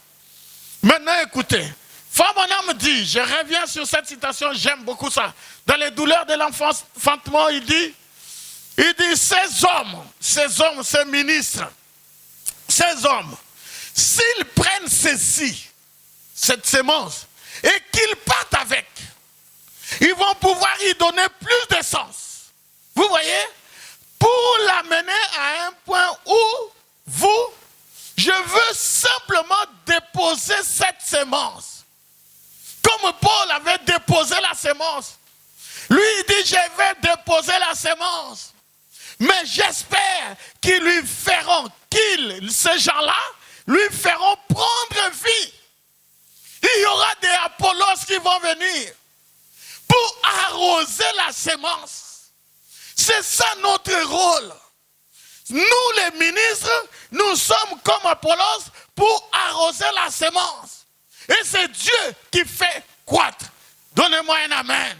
Maintenant, écoutez. Fabanam dit, je reviens sur cette citation, j'aime beaucoup ça. Dans les douleurs de l'enfantement, il dit, Il dit, ces ministres, ces hommes, s'ils prennent cette sémence, et qu'ils partent avec, ils vont pouvoir y donner plus d'essence. Vous voyez? Pour l'amener à un point où je veux simplement déposer cette sémence. Comme Paul avait déposé la sémence. Lui, il dit, je vais déposer la sémence. Mais j'espère qu'ils lui feront, ces gens-là, lui feront prendre vie. Il y aura des Apollos qui vont venir pour arroser la sémence. C'est ça notre rôle. Nous, les ministres, nous sommes comme Apollos pour arroser la sémence. Et c'est Dieu qui fait croître. Donnez-moi un amen.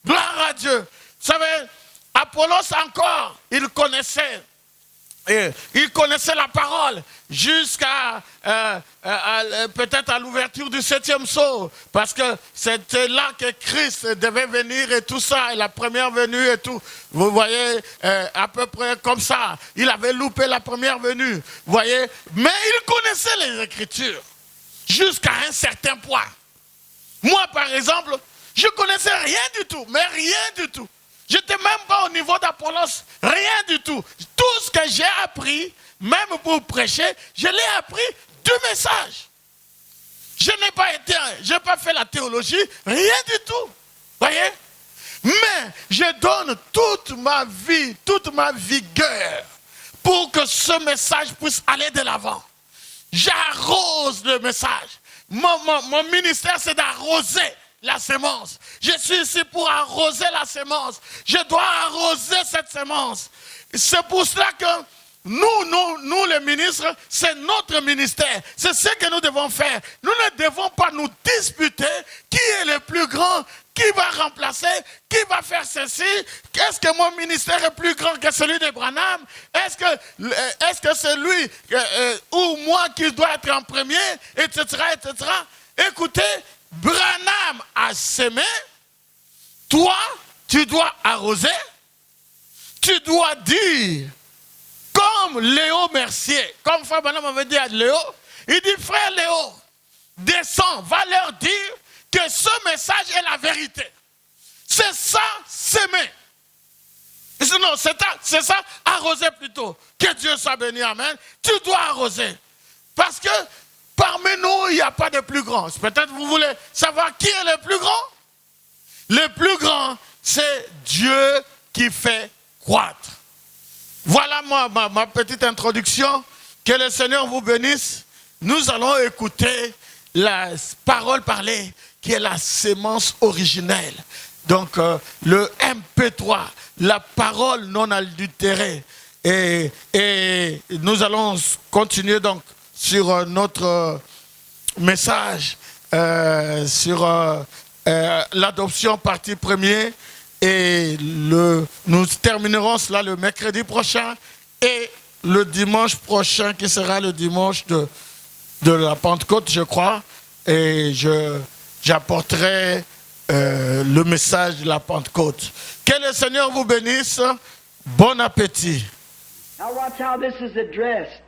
Gloire à Dieu. Vous savez, Apollos encore, il connaissait la parole jusqu'à peut-être à l'ouverture du 7e sceau, parce que c'était là que Christ devait venir et tout ça, et la première venue et tout. Vous voyez, à peu près comme ça, il avait loupé la première venue, vous voyez, mais il connaissait les Écritures jusqu'à un certain point. Moi, par exemple, je connaissais rien du tout, mais rien du tout. J'étais même pas au niveau d'Apollos, rien du tout. Tout ce que j'ai appris, même pour prêcher, je l'ai appris du message. Je n'ai pas fait la théologie, rien du tout. Voyez? Mais je donne toute ma vie, toute ma vigueur pour que ce message puisse aller de l'avant. J'arrose le message. Mon ministère, c'est d'arroser la sémence. Je suis ici pour arroser la sémence. Je dois arroser cette sémence. C'est pour cela que nous les ministres, c'est notre ministère. C'est ce que nous devons faire. Nous ne devons pas nous disputer qui est le plus grand, qui va remplacer, qui va faire ceci. Est-ce que mon ministère est plus grand que celui de Branham? Est-ce que c'est lui ou moi qui doit être en premier, etc., etc. Écoutez, Branham a semé, toi, tu dois arroser, tu dois dire, comme Léo Mercier, comme Frère Branham avait dit à Léo, il dit, frère Léo, descends, va leur dire que ce message est la vérité. C'est ça, s'aimer. Non, c'est ça, arroser plutôt. Que Dieu soit béni, amen. Tu dois arroser. Parce que parmi nous, il n'y a pas de plus grand. Peut-être vous voulez savoir qui est le plus grand? Le plus grand, c'est Dieu qui fait croître. Voilà ma petite introduction. Que le Seigneur vous bénisse. Nous allons écouter la parole parlée qui est la sémence originelle. Donc le MP3, la parole non adultérée. Et nous allons continuer donc sur notre message sur l'adoption partie première. Et nous terminerons cela le mercredi prochain et le dimanche prochain qui sera le dimanche de la Pentecôte, je crois. Et j'apporterai le message de la Pentecôte. Que le Seigneur vous bénisse. Bon appétit. Now watch how this is addressed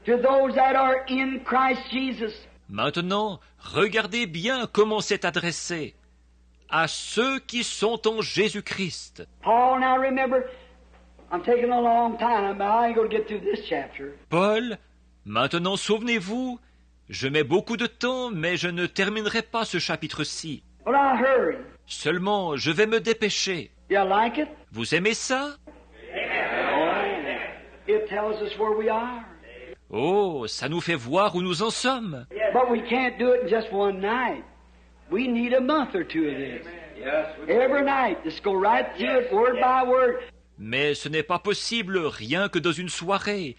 to those that are in Christ Jesus. Maintenant, regardez bien comment c'est adressé à ceux qui sont en Jésus-Christ. Paul, now remember, I'm taking a long time, but I ain't going to get through this chapter. Paul, maintenant souvenez-vous, je mets beaucoup de temps, mais je ne terminerai pas ce chapitre-ci. But I'll hurry. Seulement, je vais me dépêcher. You like it? Vous aimez ça? It tells us where we are. Oh, ça nous fait voir où nous en sommes. But we can't do it in just one night. We need a month or two of this. Every night, just go right through it, word by word. Mais ce n'est pas possible rien que dans une soirée.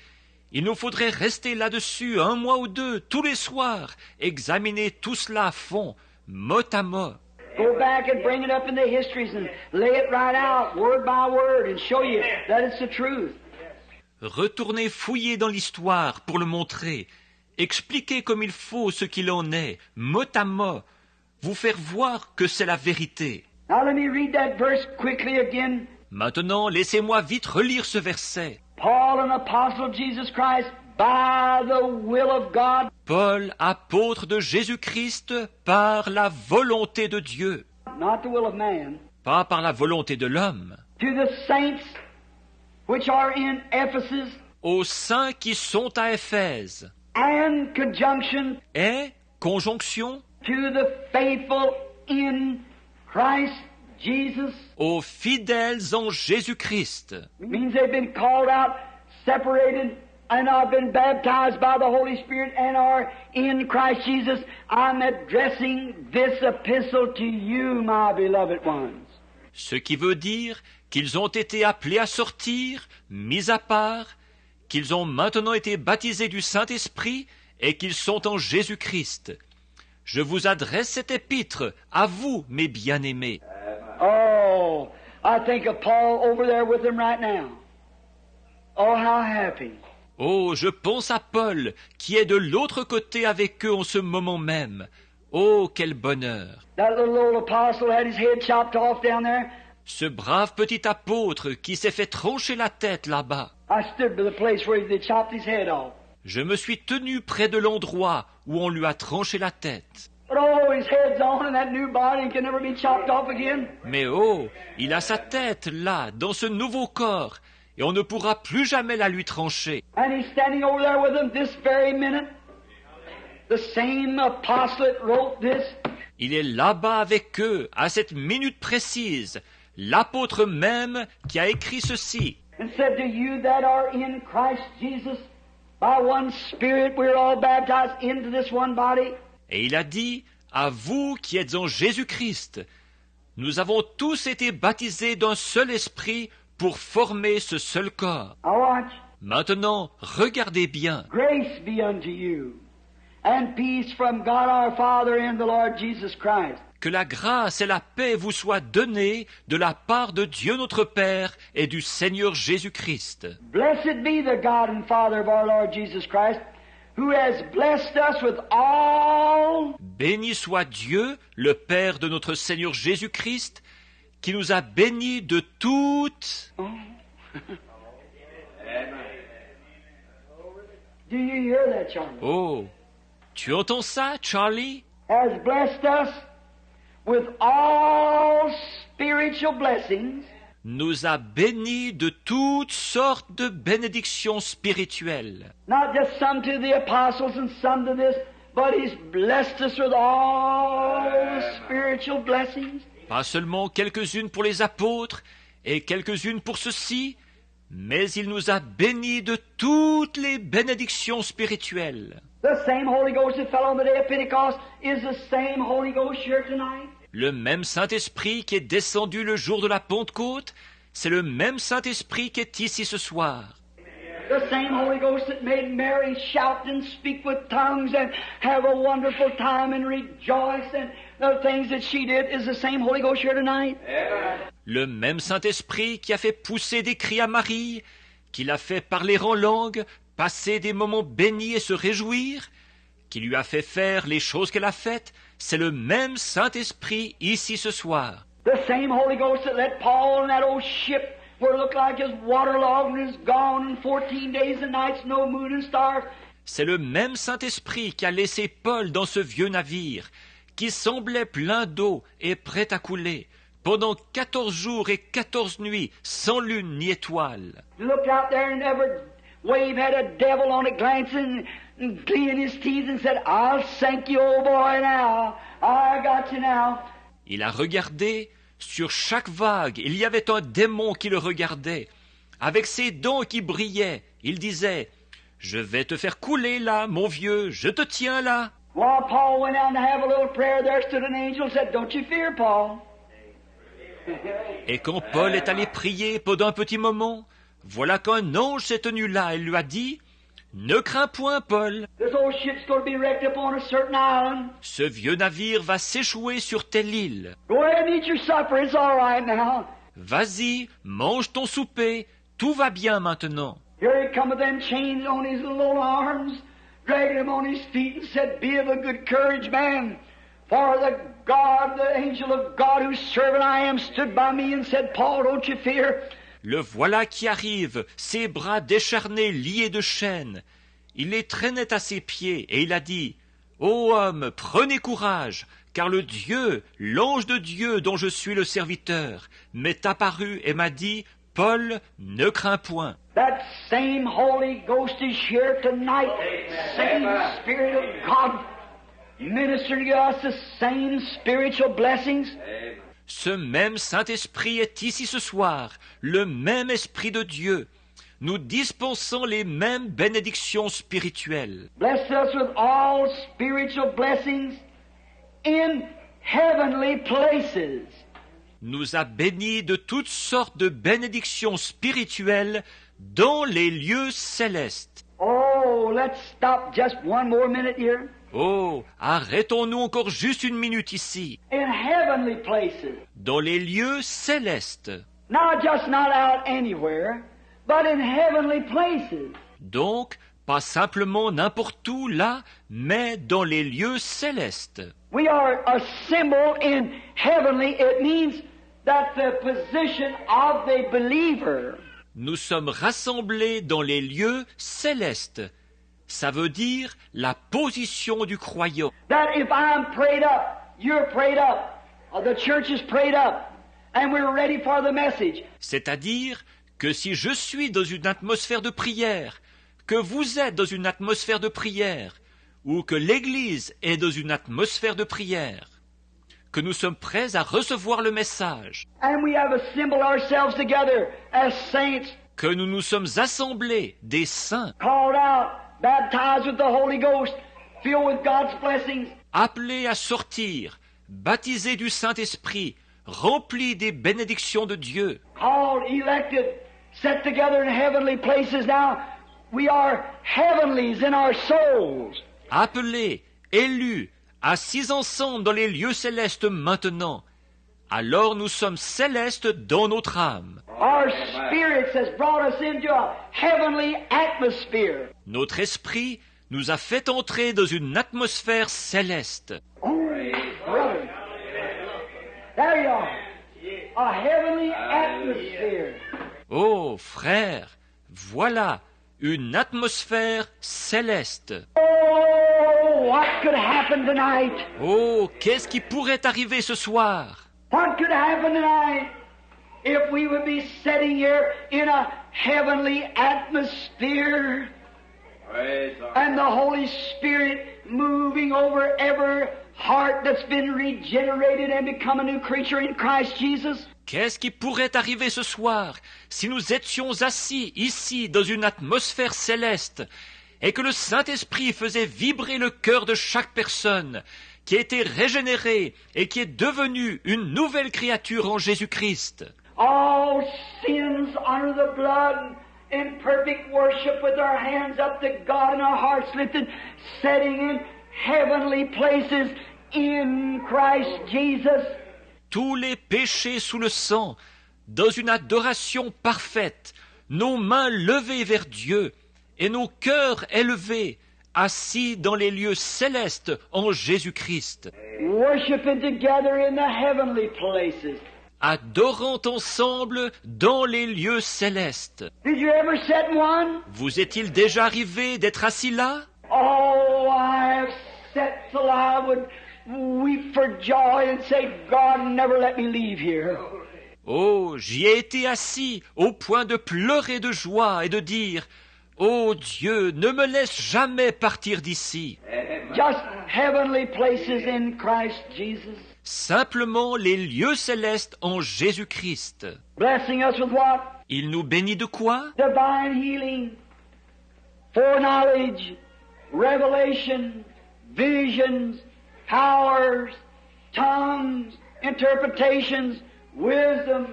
Il nous faudrait rester là-dessus 1 mois ou 2, tous les soirs, examiner tout cela à fond, mot à mot. Go back and bring it up in the histories and lay it right out, word by word, and show you that it's the truth. Retournez fouiller dans l'histoire pour le montrer, expliquer comme il faut ce qu'il en est, mot à mot, vous faire voir que c'est la vérité. Now let me read that verse quickly again Maintenant, laissez-moi vite relire ce verset. Paul, an apostle of Jesus Christ, by the will of God, Paul, apôtre de Jésus-Christ, par la volonté de Dieu, not the will of man, pas par la volonté de l'homme, to the saints which are in Ephesus, aux saints qui sont à Éphèse, and conjunction et, conjonction, to the faithful in Christ Jesus, aux fidèles en Jésus-Christ. means they've been called out, separated, and have been baptized by the Holy Spirit and are in Christ Jesus. I'm addressing this epistle to you, my beloved ones. Ce qui veut dire qu'ils ont été appelés à sortir, mis à part, qu'ils ont maintenant été baptisés du Saint-Esprit et qu'ils sont en Jésus-Christ. Je vous adresse cette épître à vous, mes bien-aimés. Oh, I think of Paul over there with them right now. Oh, how happy. Oh, je pense à Paul, qui est de l'autre côté avec eux en ce moment même. Oh, quel bonheur! That little old apostle had his head chopped off down there. Ce brave petit apôtre qui s'est fait trancher la tête là-bas. I stood by the place where they chopped his head off. Je me suis tenu près de l'endroit où on lui a tranché la tête. But oh, his head's on in that new body and can never be chopped off again. Mais oh, il a sa tête là, dans ce nouveau corps, et on ne pourra plus jamais la lui trancher. And he's standing over there with them this very minute. The same apostolate wrote this. Il est là-bas avec eux, à cette minute précise, l'apôtre même qui a écrit ceci. And said to you that are in Christ Jesus, by one Spirit we're all baptized into this one body. Et il a dit, à vous qui êtes en Jésus-Christ, nous avons tous été baptisés d'un seul esprit pour former ce seul corps. Now watch. Maintenant, regardez bien. Grace be unto you, and peace from God our Father and the Lord Jesus Christ. Que la grâce et la paix vous soient données de la part de Dieu notre Père et du Seigneur Jésus-Christ. Blessed be the God and Father of our Lord Jesus Christ, who has blessed us with all Béni soit Dieu, le Père de notre Seigneur Jésus-Christ, qui nous a bénis de toutes... Do you hear that, Charlie? Oh, tu entends ça, Charlie? Has blessed us with all spiritual blessings Nous a bénis de toutes sortes de bénédictions spirituelles. not just some to the apostles and some to this, but He's blessed us with all spiritual blessings. Pas seulement quelques-unes pour les apôtres et quelques-unes pour ceux-ci, mais il nous a bénis de toutes les bénédictions spirituelles. The same Holy Ghost that fell on the day of Pentecost is the same Holy Ghost here tonight. Le même Saint-Esprit qui est descendu le jour de la Pentecôte, c'est le même Saint-Esprit qui est ici ce soir. The same Holy Ghost that made Mary shout and speak with tongues and have a wonderful time and rejoice and the things that she did is the same Holy Ghost here tonight. Le même Saint-Esprit qui a fait pousser des cris à Marie, qui l'a fait parler en langue, passer des moments bénis et se réjouir, qui lui a fait faire les choses qu'elle a faites, c'est le même Saint-Esprit ici ce soir. The same Holy Ghost that let Paul in that old ship where it looked like it's waterlogged and is gone in 14 days and nights, no moon and stars. C'est le même Saint-Esprit qui a laissé Paul dans ce vieux navire, qui semblait plein d'eau et prêt à couler, pendant 14 jours et 14 nuits, sans lune ni étoile. He looked out there and every wave had a devil on it glancing and gleaming his teeth and said, I'll sink you, old boy, now. I got you now. Il a regardé, sur chaque vague, il y avait un démon qui le regardait. Avec ses dents qui brillaient, il disait, « Je vais te faire couler là, mon vieux, je te tiens là. » While Paul went down to have a little prayer, there stood an angel and said, Don't you fear, Paul. Et quand Paul est allé prier pendant un petit moment, voilà qu'un ange s'est tenu là et lui a dit, « Ne crains point, Paul, This old ship's going to be wrecked up on a certain island. ce vieux navire va s'échouer sur telle île. Go ahead and eat your supper. It's all right now. Vas-y, mange ton souper, tout va bien maintenant. » Here he come with them chains on his little arms, dragging him on his feet and said, Be of a good courage, man, For the angel of God, whose servant I am, stood by me and said, Paul, don't you fear. Le voilà qui arrive, ses bras décharnés, liés de chaînes. Il les traînait à ses pieds, et il a dit, « Ô homme, prenez courage, car le Dieu, l'ange de Dieu dont je suis le serviteur, m'est apparu et m'a dit, « Paul, ne crains point. » That same Holy Ghost is here tonight. Same Spirit of God ministering to us the same spiritual blessings. Ce même Saint-Esprit est ici ce soir, le même Esprit de Dieu, nous dispensant les mêmes bénédictions spirituelles. Bless us with all spiritual blessings in heavenly places. Nous a bénis de toutes sortes de bénédictions spirituelles dans les lieux célestes. Oh, let's stop just one more minute here. Oh, arrêtons-nous encore juste une minute ici, In heavenly places. dans les lieux célestes. Not out anywhere, but in heavenly places. Donc, pas simplement n'importe où là, mais dans les lieux célestes. We are a symbol in heavenly. It means that the position of the believer. Nous sommes rassemblés dans les lieux célestes. Ça veut dire la position du croyant. That if I'm prayed up, you're prayed up, or the church is prayed up, and we're ready for the message. C'est-à-dire que si je suis dans une atmosphère de prière, que vous êtes dans une atmosphère de prière, ou que l'Église est dans une atmosphère de prière, que nous sommes prêts à recevoir le message, And we have assembled ourselves together as saints, que nous nous sommes assemblés des saints, called out, baptized with the Holy Ghost, filled with God's blessings. appelés à sortir, baptisés du Saint-Esprit, remplis des bénédictions de Dieu, Called, elected, set together in heavenly places. Now we are heavenlies in our souls. appelés, élus, assis ensemble dans les lieux célestes maintenant. Alors nous sommes célestes dans notre âme. Our spirits has brought us into a heavenly atmosphere. Notre esprit nous a fait entrer dans une atmosphère céleste. Oh, brother. There you are. A heavenly atmosphere. Oh, frère, voilà une atmosphère céleste. Oh, what could happen tonight? Oh, qu'est-ce qui pourrait arriver ce soir? What could happen tonight if we would be sitting here in a heavenly atmosphere and the Holy Spirit moving over every heart that's been regenerated and become a new creature in Christ Jesus? Qu'est-ce qui pourrait arriver ce soir si nous étions assis ici dans une atmosphère céleste et que le Saint-Esprit faisait vibrer le cœur de chaque personne qui a été régénérée et qui est devenue une nouvelle créature en Jésus-Christ? All sins under the blood in perfect worship with our hands up to God and our hearts lifted, setting in heavenly places in Christ Jesus. Tous les péchés sous le sang, dans une adoration parfaite, nos mains levées vers Dieu et nos cœurs élevés, assis dans les lieux célestes en Jésus-Christ, Worshiping together in the heavenly places. adorant ensemble dans les lieux célestes. Did you ever sit in one? Vous est-il déjà arrivé d'être assis là? Oh, I have sat till I would weep for joy and say, God, never let me leave here. Oh, j'y ai été assis au point de pleurer de joie et de dire, oh Dieu, ne me laisse jamais partir d'ici. Just heavenly places in Christ Jesus. Simplement les lieux célestes en Jésus-Christ. Blessing us with what? Il nous bénit de quoi? Divine healing, foreknowledge, revelation, visions, powers, tongues, interpretations, wisdom,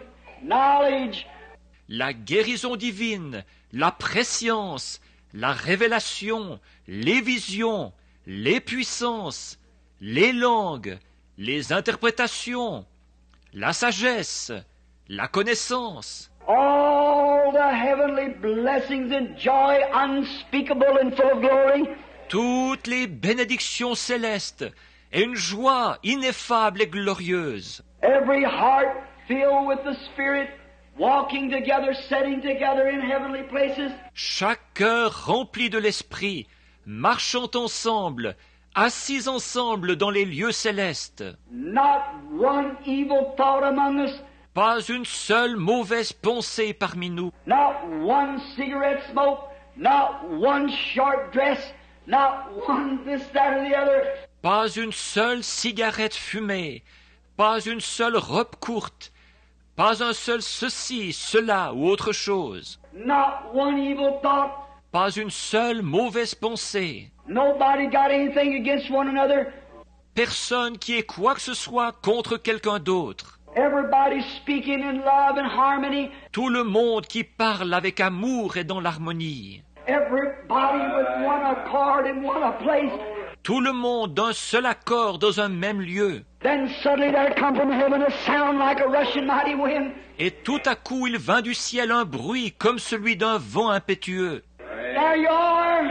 knowledge. La guérison divine, la prescience, la révélation, les visions, les puissances, les langues, les interprétations, la sagesse, la connaissance. All the heavenly blessings and joy unspeakable and full of glory. Toutes les bénédictions célestes et une joie ineffable et glorieuse. Every heart filled with the Spirit, walking together, sitting together in heavenly places. Chaque cœur rempli de l'Esprit, marchant ensemble, assis ensemble dans les lieux célestes. Not one evil thought among us, Pas une seule mauvaise pensée parmi nous. not one cigarette smoke, not one short dress, not one this, that, or the other. Pas une seule cigarette fumée, pas une seule robe courte, pas un seul ceci, cela ou autre chose. Not one evil thought. Pas une seule mauvaise pensée. Nobody got anything against one another. Personne qui ait quoi que ce soit contre quelqu'un d'autre. Everybody speaking in love and harmony. Tout le monde qui parle avec amour et dans l'harmonie. Everybody with one accord in one place. Tout le monde d'un seul accord dans un même lieu. Then suddenly there come from heaven a sound like a rushing mighty wind. Et tout à coup il vint du ciel un bruit comme celui d'un vent impétueux. There you are.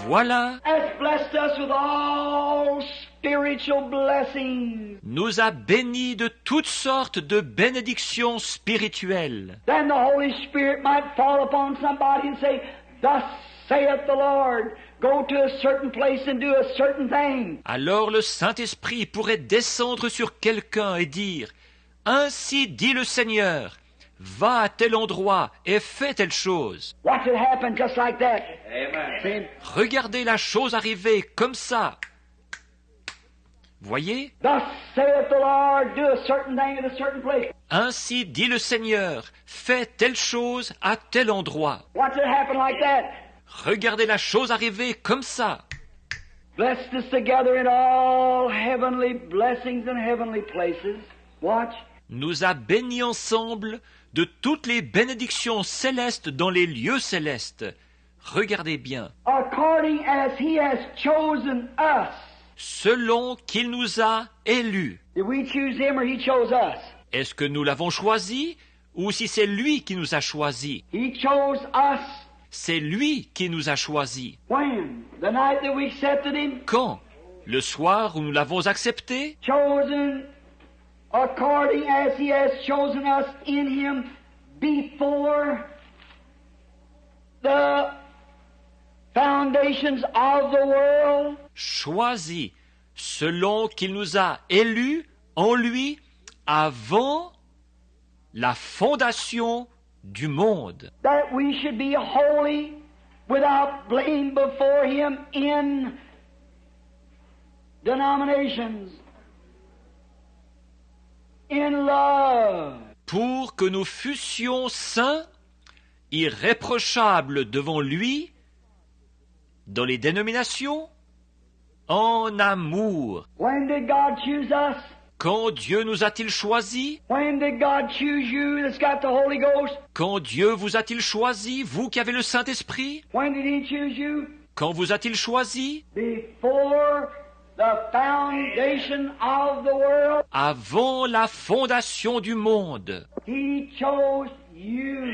Voilà, Has blessed us with all spiritual blessings. nous a bénis de toutes sortes de bénédictions spirituelles. Then the Holy Spirit might fall upon somebody and say, Thus saith the Lord, go to a certain place and do a certain thing. Alors le Saint-Esprit pourrait descendre sur quelqu'un et dire « Ainsi dit le Seigneur, va à tel endroit et fais telle chose. Watch it happen just like that. See? » Regardez la chose arriver comme ça. Voyez ? Thus saith the Lord, do a certain thing at a certain place. Ainsi dit le Seigneur, fais telle chose à tel endroit. Watch it happen like that. Regardez la chose arriver comme ça. Blessed us together in all heavenly blessings and heavenly places. Watch. Nous a bénis ensemble de toutes les bénédictions célestes dans les lieux célestes. Regardez bien. According as he has chosen us. Selon qu'il nous a élus. Did we choose him or he chose us? Est-ce que nous l'avons choisi ou si c'est lui qui nous a choisis? He chose us. C'est lui qui nous a choisis. When? The night that we accepted him? Quand? Le soir où nous l'avons accepté? Chosen according as he has chosen us in him before the foundations of the world. Choisi selon qu'il nous a élus en lui avant la fondation du monde. That we should be holy without blame before him in denominations, in love. Pour que nous fussions saints, irréprochables devant lui, dans les dénominations, en amour. When did God choose us? Quand Dieu nous a-t-il choisis? When did God choose you that's got the Holy Ghost? Quand Dieu vous a-t-il choisi, vous qui avez le Saint-Esprit? When did he choose you? Quand vous a-t-il choisi? Before the foundation of the world. Avant la fondation du monde. He chose you.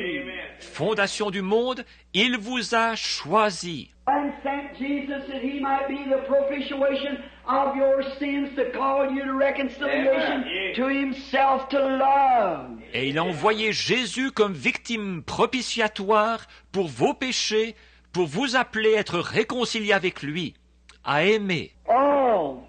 Fondation du monde, il vous a choisi. And sent Jesus that he might be the propitiation of your sins to call you to reconciliation to himself, to love. Et il a envoyé Jésus comme victime propitiatoire pour vos péchés, pour vous appeler à être réconciliés avec lui, à aimer. Oh,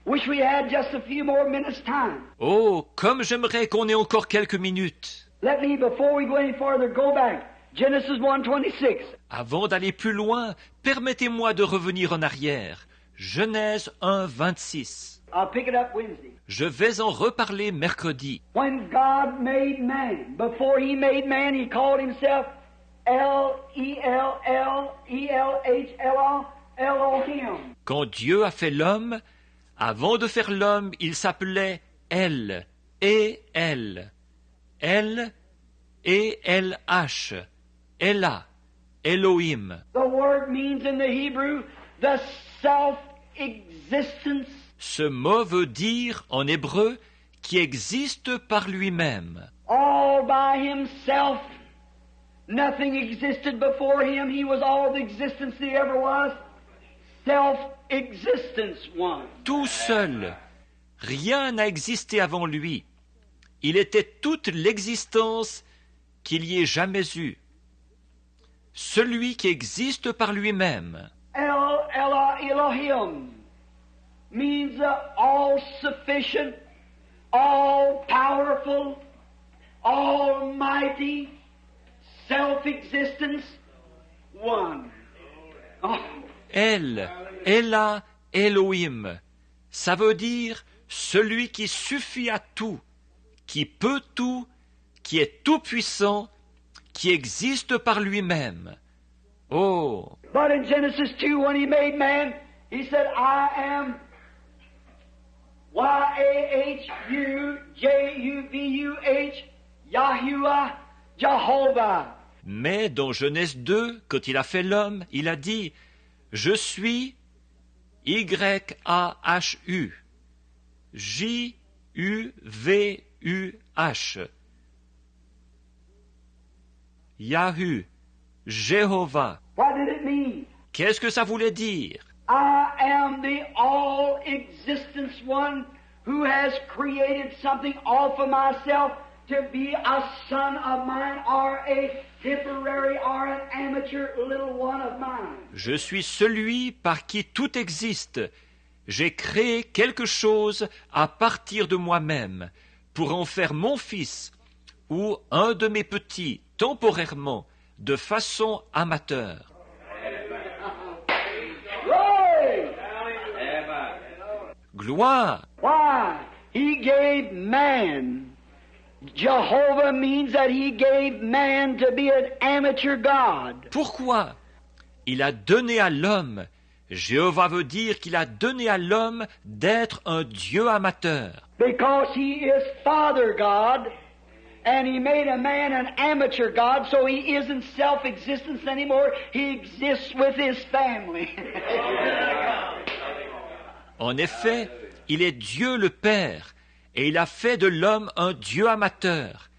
wish we had just a few more minutes time. Oh, comme j'aimerais qu'on ait encore quelques minutes. Let me, before we go any farther, go back. Genesis 1:26. Avant d'aller plus loin, permettez-moi de revenir en arrière. Genèse 1, 26. I'll pick it up Wednesday. Je vais en reparler mercredi. When God made man, before he made man, he called himself Elohim. Quand Dieu a fait l'homme, avant de faire l'homme, il s'appelait El, E-L, L, E-L-H, Ella, Elohim. The word means in the Hebrew the self-existence. Ce mot veut dire, en hébreu, qui existe par lui-même. All by himself. Nothing existed before him. He was all the existence there ever was. existence one. Tout seul. Rien n'a existé avant lui. Il était toute l'existence qu'il y ait jamais eu. Celui qui existe par lui-même. Elohim means all-sufficient, all-powerful, almighty, self-existence, one. Oh. Ella, Elohim. Ça veut dire celui qui suffit à tout, qui peut tout, qui est tout-puissant, qui existe par lui-même. Oh! But in Genesis 2, when he made man, he said, I am Y-A-H-U-J-U-V-U-H, Yahuwah, Jehovah. Mais dans Genèse 2, quand il a fait l'homme, il a dit « Je suis Y-A-H-U, J-U-V-U-H, Yahu, Jéhovah. » What did it mean? Qu'est-ce que ça voulait dire? I am the all-existence one who has created something all for myself to be a son of mine or a temporary or an amateur little one of mine. Je suis celui par qui tout existe. J'ai créé quelque chose à partir de moi-même pour en faire mon fils ou un de mes petits temporairement de façon amateur. Gloire! Why? He gave man. Jehovah means that he gave man to be an amateur God. Pourquoi? Il a donné à l'homme. Jéhovah veut dire qu'il a donné à l'homme d'être un Dieu amateur. Because he is Father God, and he made a man an amateur God, so he isn't self-existence anymore. He exists with his family. En effet, il est Dieu le Père, et il a fait de l'homme un Dieu amateur.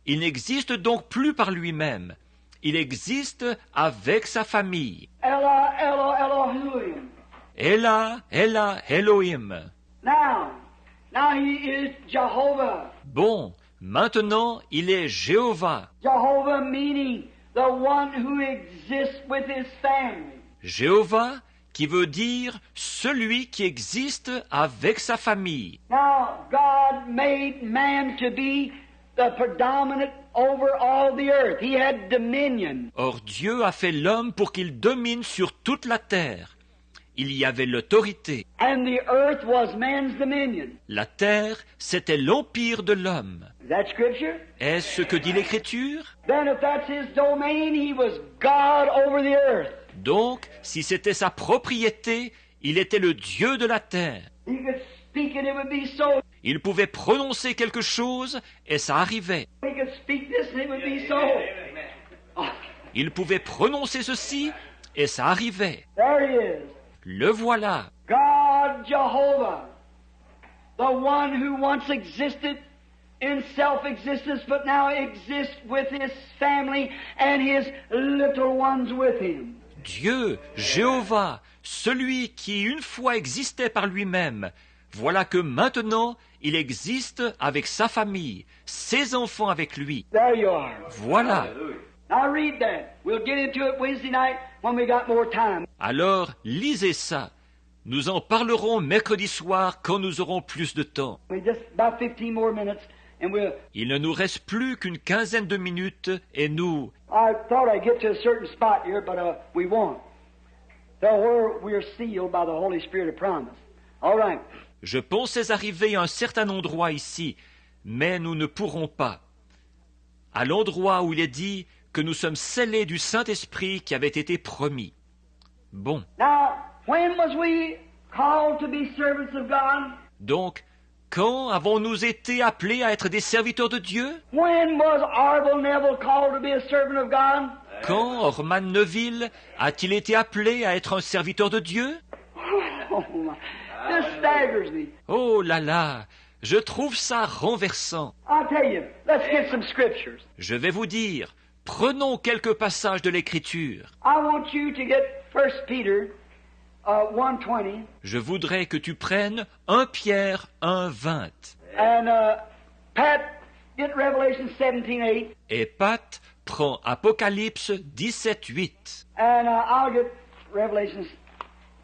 Il n'existe donc plus par lui-même. Il existe avec sa famille. Elohim. Ella, Elohim. Now he is Jehovah. Bon, maintenant il est Jéhovah. Jehovah meaning the one who exists with his family. Jéhovah qui veut dire celui qui existe avec sa famille. Now, God made man to be the predominant over all the earth. He had dominion. Or Dieu a fait l'homme pour qu'il domine sur toute la terre. Il y avait l'autorité. And the earth was man's dominion. La terre, c'était l'empire de l'homme. Is that scripture? Est-ce ce que dit l'Écriture? Then if that's his domain, he was God over the earth. Donc, si c'était sa propriété, il était le Dieu de la terre. He could speak and it would be so. Il pouvait prononcer quelque chose et ça arrivait. He could speak this and it would be so. Oh, Il pouvait prononcer ceci et ça arrivait. there he is. Le voilà. God Jehovah, the one who once existed in self-existence but now exists with his family and his little ones with him. Dieu, Jéhovah, celui qui une fois existait par lui-même, voilà que maintenant il existe avec sa famille, ses enfants avec lui. There you are. Voilà. Now read that. We'll get into it Wednesday night when we got more time. Alors, lisez ça. Nous en parlerons mercredi soir quand nous aurons plus de temps. We just about 15 more minutes and we'll... Il ne nous reste plus qu'une quinzaine de minutes et nous... I thought I'd get to a certain spot here, but we won't. So where we're sealed by the Holy Spirit of promise. All right. Je pensais arriver à un certain endroit ici, mais nous ne pourrons pas. À l'endroit où il est dit que nous sommes scellés du Saint-Esprit qui avait été promis. Bon. Now, when was we called to be servants of God? Donc, quand avons-nous été appelés à être des serviteurs de Dieu? When was Orville Neville called to be a servant of God? Quand Orman Neville a-t-il été appelé à être un serviteur de Dieu? Oh, my. This staggers me. Oh là là, je trouve ça renversant. I'll tell you, let's get some scriptures. Je vais vous dire, prenons quelques passages de l'Écriture. I want you to get 1 Peter 1:20. Je voudrais que tu prennes 1 Pierre 1:20. And Pat, get Revelation 17:8. Et Pat prend Apocalypse 17:8. And I'll get Revelation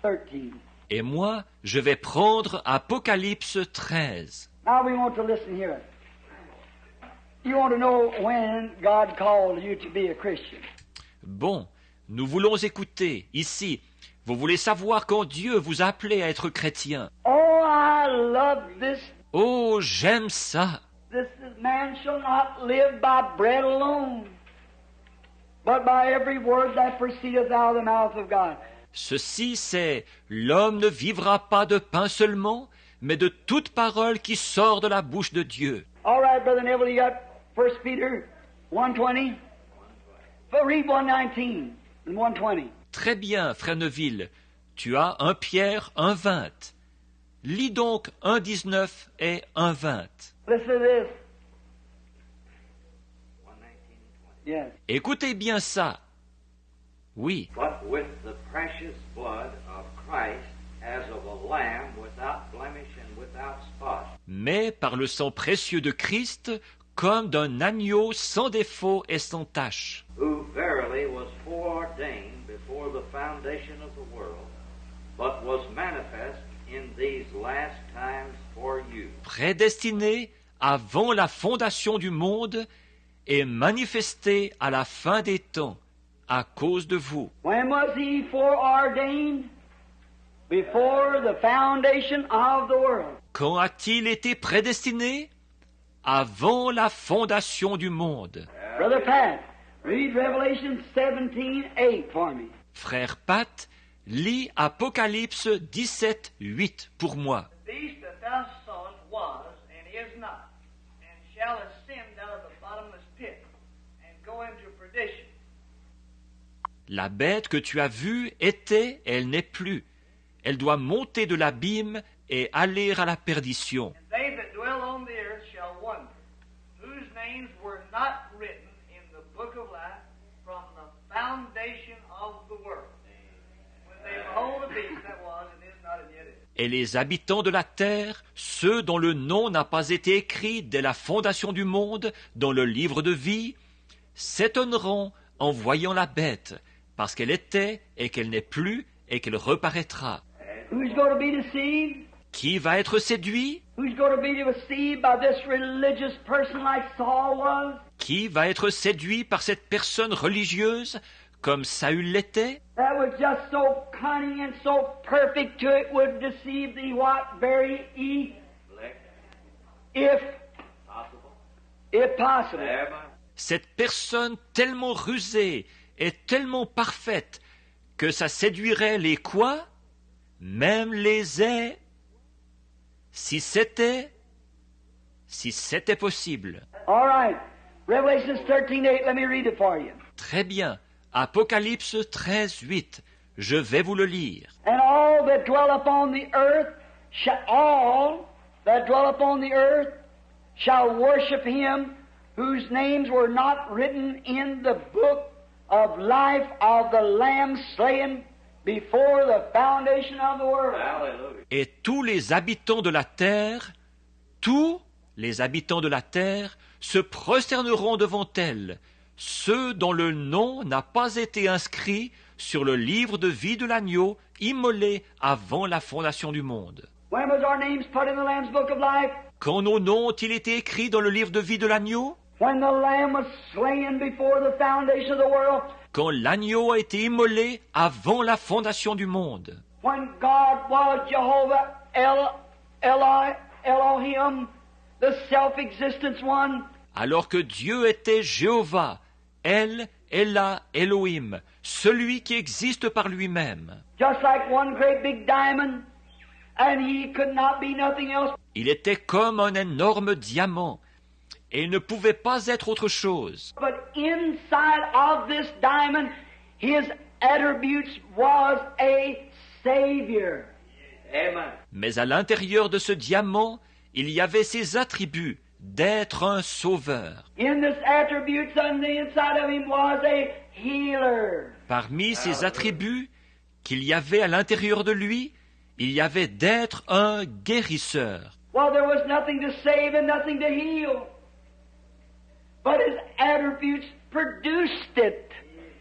13. Et moi, je vais prendre Apocalypse 13. Now we want to listen here. You want to know when God called you to be a Christian. Bon, nous voulons écouter ici. Vous voulez savoir quand Dieu vous a appelé à être chrétien. Oh, I love this. Oh, j'aime ça. This man shall not live by bread alone, but by every word that proceedeth out of the mouth of God. Ceci, c'est « L'homme ne vivra pas de pain seulement, mais de toute parole qui sort de la bouche de Dieu. » All right, Brother Neville, you got 1 Peter 1:20. Read 1:19 and 1:20. Très bien, frère Neville, tu as 1 Pierre 1:20. Lis donc 1:19 et 1:20. Listen to this. Yes. Écoutez bien ça. Oui, But with the precious blood of Christ, as of a lamb without blemish and without spot, mais par le sang précieux de Christ, comme d'un agneau sans défaut et sans tache, who verily was foreordained before the foundation of the world, but was manifest in these last times for you, prédestiné avant la fondation du monde et manifesté à la fin des temps à cause de vous. When was he foreordained? Before the foundation of the world. Quand a-t-il été prédestiné? Avant la fondation du monde. Brother Pat, read Revelation 17:8 for me. Frère Pat, lis Apocalypse 17:8 pour moi. The beast that thou sawest was, and is not, and shall ascend out of the bottomless pit, and go into perdition. La bête que tu as vue était, elle n'est plus. Elle doit monter de l'abîme et aller à la perdition. And they that dwell on the earth shall wonder, whose names were not written in the book of life from the foundation of the world. When they behold the beast that was, and is not, and yet is. Et les habitants de la terre, ceux dont le nom n'a pas été écrit dès la fondation du monde dans le livre de vie, s'étonneront en voyant la bête, parce qu'elle était et qu'elle n'est plus et qu'elle reparaîtra. Who's going to be deceived? Qui va être séduit? Who's going to be deceived by this religious person like Saul was? Qui va être séduit par cette personne religieuse comme Saül l'était? That was just so cunning and so perfect to it would deceive thee what very if possible. Cette personne tellement rusée et tellement parfaite que ça séduirait les quoi? Même les ais. Si c'était possible. All right. Revelation 13:8, let me read it for you. Très bien. Apocalypse 13:8. Je vais vous le lire. And all that dwell upon the earth shall worship him whose names were not written in the book of life of the Lamb slain before the foundation of the world. hallelujah, Et tous les habitants de la terre, se prosterneront devant elle, ceux dont le nom n'a pas été inscrit sur le livre de vie de l'agneau immolé avant la fondation du monde. When was our names put in the Lamb's book of life? Quand nos noms ont-ils été écrits dans le livre de vie de l'agneau? When the Lamb was slain before the foundation of the world? Quand l'agneau a été immolé avant la fondation du monde? When God was Jehovah Elohim, the self-existence one? Alors que Dieu était Jéhovah, Elohim, celui qui existe par lui-même. Just like one great big diamond, and he could not be nothing else. Il était comme un énorme diamant, et il ne pouvait pas être autre chose. But inside of this diamond, his attributes was a Savior. amen, Mais à l'intérieur de ce diamant, il y avait ses attributs d'être un sauveur. In this attributes on the inside of him was a healer. Parmi ces attributs, qu'il y avait à l'intérieur de lui, il y avait d'être un guérisseur. Well, there was nothing to save and nothing to heal. But his attributes produced it.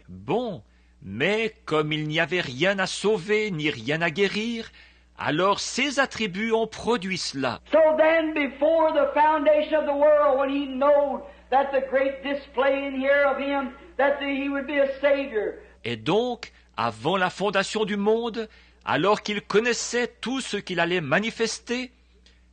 Bon, mais comme il n'y avait rien à sauver ni rien à guérir, alors ses attributs ont produit cela. So then, before the foundation of the world, when he knowed that the great display in here of him, that he would be a Savior, Et donc, avant la fondation du monde, alors qu'il connaissait tout ce qu'il allait manifester,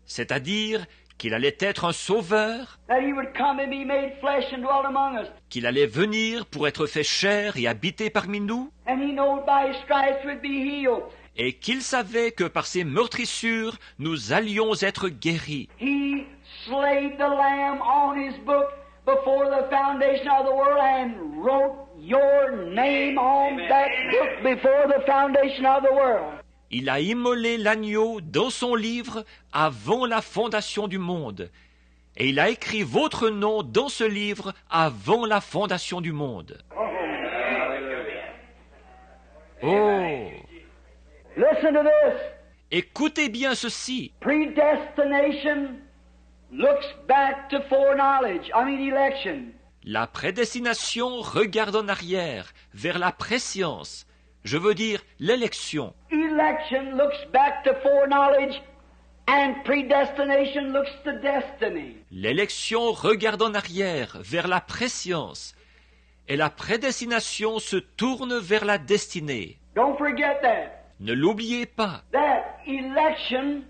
c'est-à-dire qu'il allait être un sauveur, that he would come and be made flesh and dwell among us, qu'il allait venir pour être fait chair et habiter parmi nous, and he knowed by his stripes would be healed. et qu'il savait que par ses meurtrissures, nous allions être guéris. He slayed the lamb on his book before the foundation of the world and wrote your name on that book before the foundation of the world. Il a immolé l'agneau dans son livre avant la fondation du monde. Et il a écrit votre nom dans ce livre avant la fondation du monde. Oh! Listen to this. Écoutez bien ceci. Predestination looks back to foreknowledge. Election. La prédestination regarde en arrière, vers la prescience. Je veux dire l'élection. Election looks back to foreknowledge and predestination looks to destiny. L'élection regarde en arrière, vers la prescience. Et la prédestination se tourne vers la destinée. Don't forget that. Ne l'oubliez pas. That election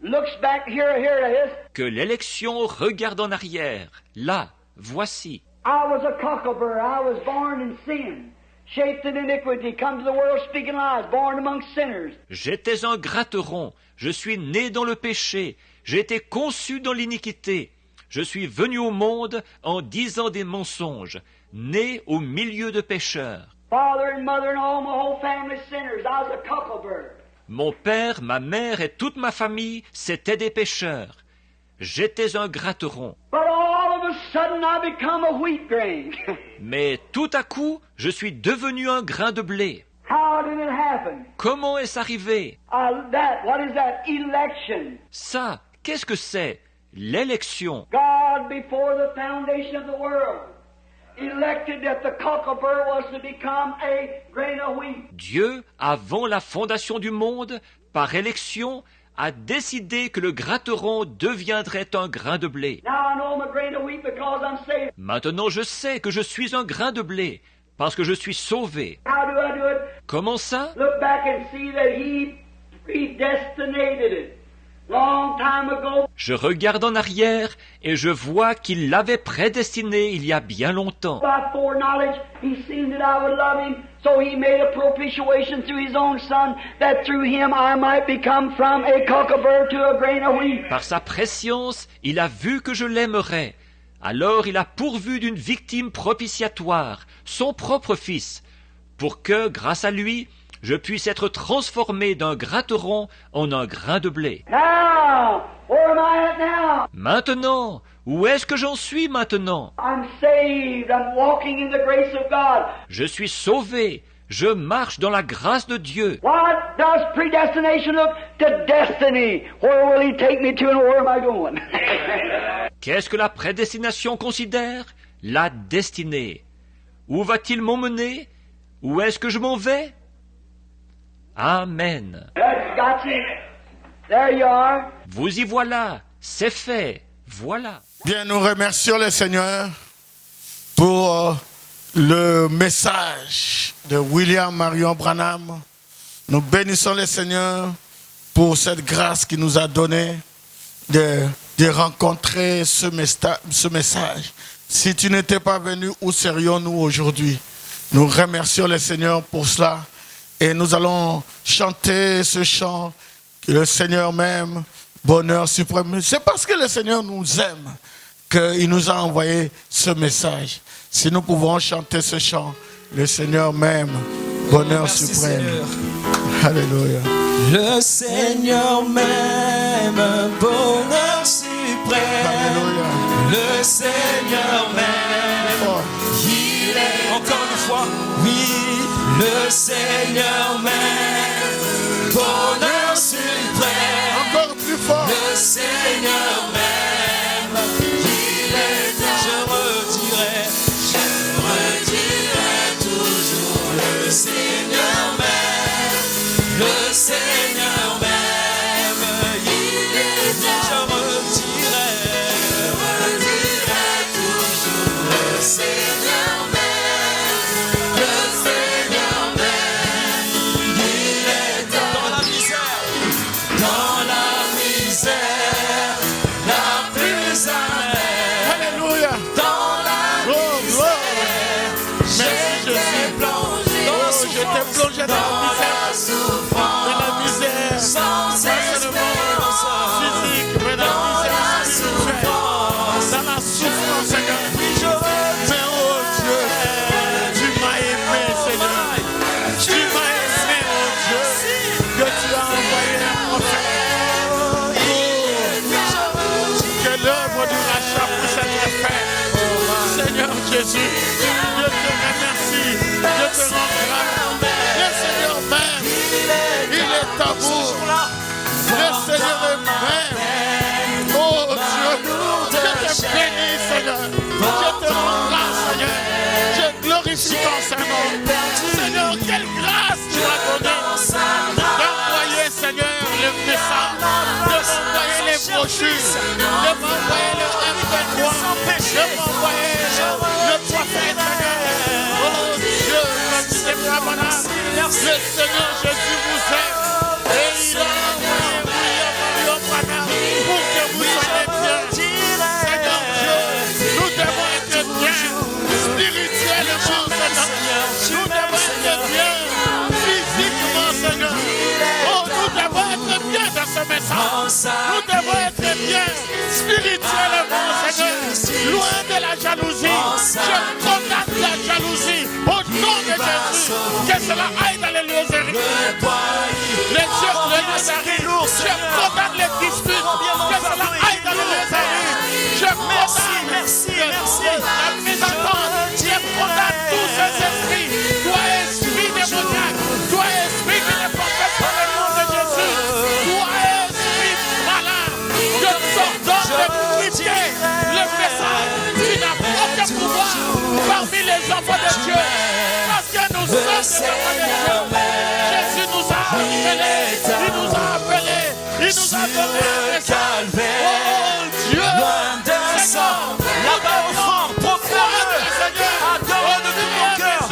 looks back here it is. Que l'élection regarde en arrière. Là, voici. I was a cockleburr. I was born in sin, shaped in iniquity, come to the world speaking lies, born among sinners. J'étais un gratteron. Je suis né dans le péché. J'ai été conçu dans l'iniquité. Je suis venu au monde en disant des mensonges, né au milieu de pécheurs. Father and mother and all my whole family sinners. I was a cockleburr. Mon père, ma mère et toute ma famille, c'étaient des pécheurs. J'étais un gratteron. But all of a sudden I become a wheat grain. Mais tout à coup, je suis devenu un grain de blé. How did it happen? Comment est-ce arrivé? What is that? Election. Ça, qu'est-ce que c'est? L'élection. God, before the foundation of the world, elected that the cockleburr was to become a grain of wheat. Dieu, avant la fondation du monde, par élection, a décidé que le gratteron deviendrait un grain de blé. Now I know I'm a grain of wheat because I'm saved. Maintenant je sais que je suis un grain de blé, parce que je suis sauvé. How do I do it? Comment ça? Look back and see that he predestinated it. Long time ago. Je regarde en arrière et je vois qu'il l'avait prédestiné il y a bien longtemps. By foreknowledge, he seen that I would love him, so he made a propitiation through his own son, that through him I might become from a cockleburr to a grain of wheat. Par sa prescience, il a vu que je l'aimerais. Alors il a pourvu d'une victime propitiatoire, son propre fils, pour que, grâce à lui, je puisse être transformé d'un gratteron en un grain de blé. Now, where am I at now? Maintenant, où est-ce que j'en suis maintenant? I'm saved. I'm walking in the grace of God. Je suis sauvé. Je marche dans la grâce de Dieu. What does predestination look? To destiny. Where will he take me to and where am I going? Qu'est-ce que la prédestination considère? La destinée. Où va-t-il m'emmener? Où est-ce que je m'en vais? Amen. That's got you. There you are. Vous y voilà. C'est fait. Voilà. Bien, nous remercions le Seigneur pour le message de William Marion Branham. Nous bénissons le Seigneur pour cette grâce qu'il nous a donnée de rencontrer ce message. Si tu n'étais pas venu, où serions-nous aujourd'hui? Nous remercions le Seigneur pour cela. Et nous allons chanter ce chant que le Seigneur m'aime, bonheur suprême. C'est parce que le Seigneur nous aime qu'il nous a envoyé ce message. Si nous pouvons chanter ce chant, le Seigneur m'aime, bonheur Merci, suprême. Seigneur. Alléluia. Le Seigneur m'aime, bonheur suprême. Alléluia. Le Seigneur m'aime, Oh, il est encore une fois, oui, le Seigneur m'aime. Seigneur m'aime, il est temps. Je redirai toujours le Seigneur m'aime, le Seigneur m'aime, il est temps. Je redirai toujours le Seigneur m'aime, le Seigneur m'aime, il est temps. Dans la misère, la plus amère. Alléluia. Dans la Oh, gloire. j'étais plongé J'étais plongé dans la misère, sans pas seulement espérance, physique, mais dans la misère spirituelle, dans la souffrance, Seigneur. Mais oh Dieu, tu m'as aimé, Seigneur. Tu m'as aimé, oh Dieu, que tu as envoyé un prophète. Que l'œuvre du rachat puisse être faite. Seigneur Jésus, je te remercie, je te rends grâce. Le Seigneur même, il est amour. Le Seigneur est même. Oh Dieu, je te bénis, Seigneur. Je te rends grâce, Seigneur. Je glorifie ton Saint-Nom. Seigneur, quelle grâce tu m'as donnée d'envoyer, Seigneur, le message, de m'envoyer les brochures, de m'envoyer le MP3, de m'envoyer le prophète, Seigneur. Oh Dieu, le Seigneur Jésus vous aime. Et il a envoyé William Branham pour que vous soyez bien. Seigneur Dieu, nous devons être bien spirituellement, Seigneur. Nous devons être bien physiquement, Seigneur. Oh, nous devons être bien dans ce message. Nous devons être bien spirituellement, Seigneur. Loin de la jalousie. Je condamne la jalousie au nom de Jésus. Que cela aille dans les lieux héritiers. Les yeux lourds. Je condamne les disputes. Que cela aille dans les lieux héritiers. Je condamne la mésentente. Je condamne tous ces esprits. Toi, esprit démoniaque. Toi, esprit qui ne professe pas le nom de Jésus. Toi, esprit malin. Je t'ordonne de quitter le message. Tu n'as aucun pouvoir parmi les enfants de Dieu. Parce que nous sommes des enfants de Dieu. Jésus nous a appelés. Il nous a appelés. Il nous a donné un message. Oh Dieu. Seigneur. Là-bas au fond, proclame. Seigneur. Adore de tout mon cœur.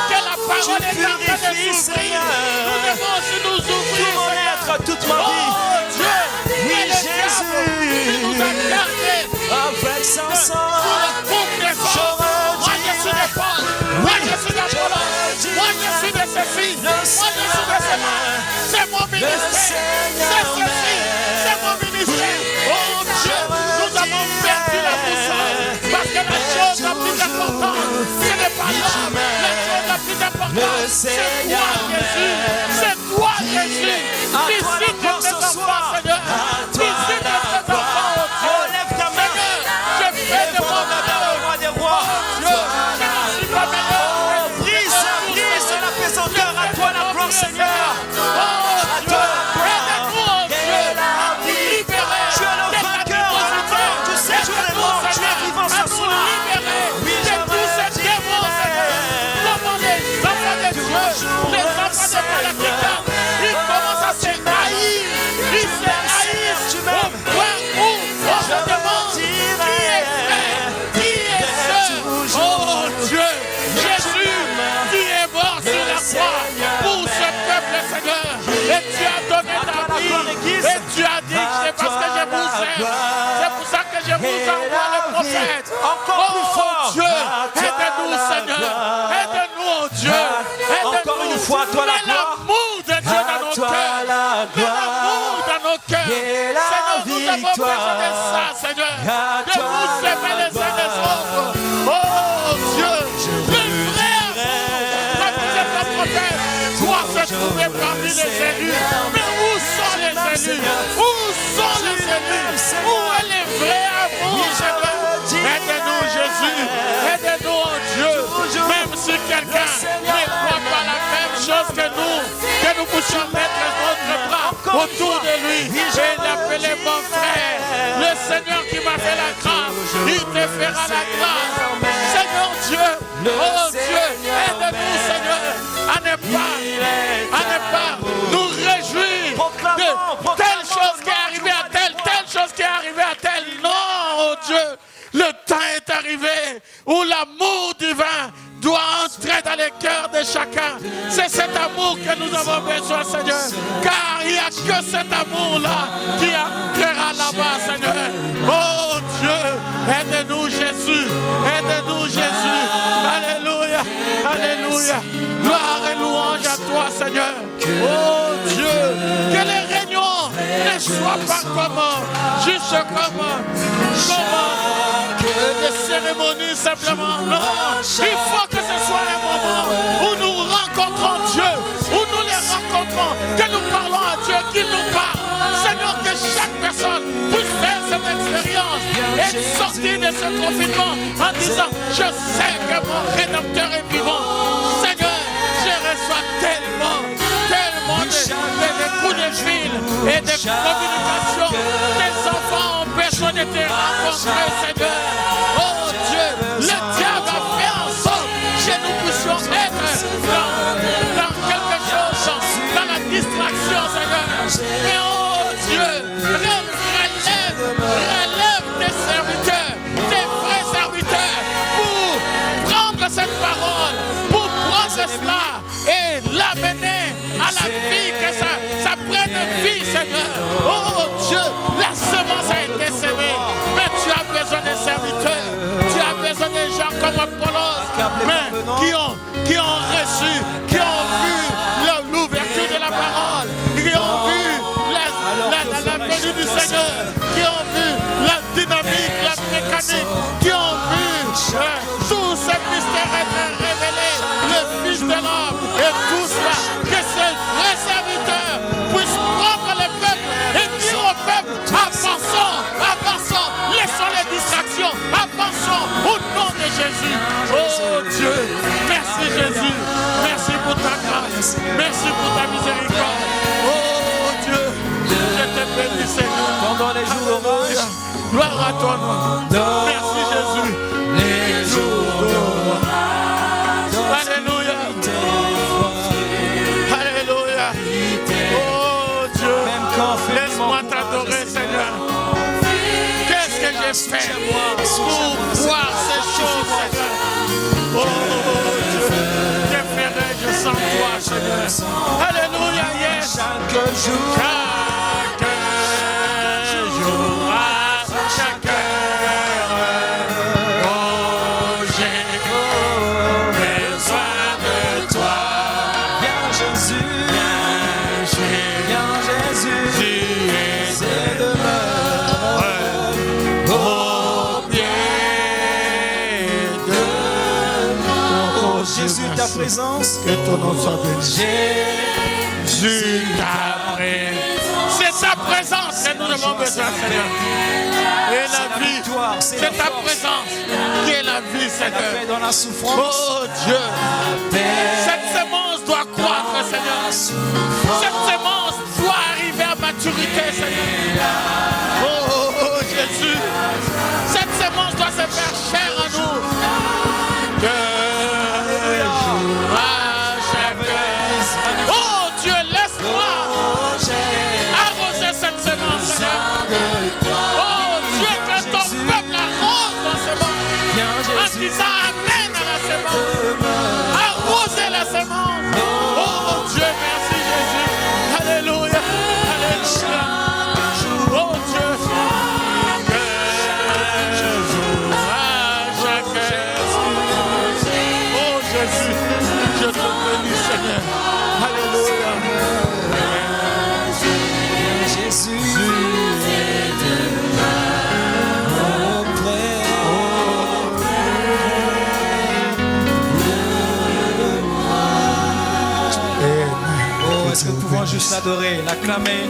Que la parole est en train de s'ouvrir. Nous devons aussi nous ouvrir. Toute ma vie. Oh Dieu. Oui, Jésus. Tu nous as gardés. Avec son sang. Moi je suis des Paul, moi je suis d'Apollos, moi je suis de ceci, moi je suis de cela. C'est mon ministère, c'est ceci, c'est mon ministère. Oh Dieu, nous avons perdu la boussole parce que la chose la plus importante, ce n'est pas l'homme, la chose la plus importante, c'est toi Jésus, c'est toi Jésus. Visite tes enfants, Seigneur, visite tes enfants, oh Dieu. Seigneur, je fais de mon roi des rois. Brise la pesanteur, à toi la gloire, Seigneur. À toi la gloire. Et la vie. Tu es le vainqueur de la mort. Tu sais, tu es mort, tu es vivant ce soir. Oui, je veux dire. Comment les enfants de Dieu, les enfants de Palakita, ils commencent à se haïr. Ils se haïssent au point où on se demande qui est ce. Oh Dieu, Jésus, tu es mort sur la croix pour ce peuple, Seigneur. Et tu as donné ta vie. Et tu as dit, c'est parce que je vous aime. C'est pour ça que je vous envoie le prophète. Encore plus fort. Dieu, aide-nous, Seigneur. Aide-nous, oh Dieu. Encore une fois, à toi la gloire. L'amour de Dieu dans nos cœurs. L'amour dans nos cœurs. Seigneur, nous avons besoin de ça, Seigneur. De vous aimer les uns les autres. Oh Dieu, le vrai amour. Comme disait le prophète, doit se trouver parmi les élus. Mais où sont les élus? Où sont les élus? Où est le vrai amour, Seigneur? Aide-nous, Jésus. Aide-nous, oh Dieu. Même si quelqu'un ne croit pas la même chose que nous puissions mettre notre bras autour de lui et l'appeler mon frère. Le Seigneur qui m'a fait la grâce, il te fera la grâce. Seigneur Dieu, oh Dieu, aide-nous Seigneur à ne pas nous réjouir de telle chose qui est arrivée à telle chose qui est arrivée à telle. Non, oh Dieu, le temps est arrivé où l'amour divin doit entrer dans les cœurs de chacun. C'est cet amour que nous avons besoin, Seigneur. Car il n'y a que cet amour-là qui entrera là-bas, Seigneur. Oh Dieu, aide-nous Jésus. Aide-nous Jésus. Alléluia. Alléluia. Gloire et louange à toi, Seigneur. Oh Dieu, que les réunions ne soient pas juste comme des cérémonies simplement. Non, il faut que ce soit un moment où nous rencontrons Dieu, où nous les rencontrons, que nous parlons à Dieu, qu'il nous parle. Seigneur, que chaque personne puisse faire cette expérience et sortir de ce confinement en disant, je sais que mon Rédempteur est vivant. Seigneur, je reçois tellement de coups de fil et de communication. Des enfants ont besoin de te rencontrer, Seigneur. Oh Dieu, le diable a fait en sorte que nous puissions être dans quelque chose, dans la distraction, Seigneur. Mais oh Dieu, relève tes serviteurs, tes vrais serviteurs, pour prendre cette parole, pour prendre cela et l'amener à la vie, que ça prenne vie, Seigneur. Oh Dieu, la semence a été semée, mais tu as besoin des serviteurs, tu as besoin des gens comme Apollos, mais qui ont reçu, qui ont vu l'ouverture de la parole, qui ont vu la venue du Seigneur, qui ont vu la dynamique, la mécanique, qui ont vu tous ces mystères être révélés, le Fils de l'homme et tout cela, que ces vrais serviteurs puissent prendre le peuple et dire au peuple, avançons, laissons les distractions, avançons au nom de Jésus. Oh Dieu, merci Jésus, merci pour ta grâce, merci pour ta miséricorde. Oh Dieu, je te bénis Seigneur. Pendant les jours d'orage, gloire à ton nom. Merci Jésus. les jours d'orage, Alléluia. Alléluia. Oh Dieu, laisse-moi t'adorer Seigneur. Qu'est-ce que j'ai fait pour voir ces choses, Seigneur? Oh Dieu, que ferai-je sans toi, Seigneur? Alléluia, yes. chaque jour, Chaque jour, à chaque heure, oh j'ai besoin de toi. viens Jésus, viens Jésus, Tu es c'est demeure au pied de oh Jésus, ta présence, que ton nom soit béni. Jésus, Ta présence. C'est ta présence que nous avons besoin, Seigneur. Et la vie, c'est ta présence qui est la vie, la paix Seigneur. dans la souffrance, Oh Dieu, cette semence doit croître, Seigneur. Cette semence doit arriver à maturité, Seigneur. Oh Jésus, cette semence doit se faire chair à nous. Que jour à chaque heure. Oh Dieu, laisse-moi arroser cette semence, Seigneur. Oh Dieu, que ton peuple arrose dans ce monde. viens En Jésus, disant Amen à la semence. Arroser la semence. Oh Dieu, merci Jésus. Alléluia. Alléluia. Oh Dieu. Que jour à chaque heure. Oh Jésus, je te bénis Seigneur. Alléluia. viens Jésus, oh, est-ce que nous pouvons juste l'adorer, l'acclamer?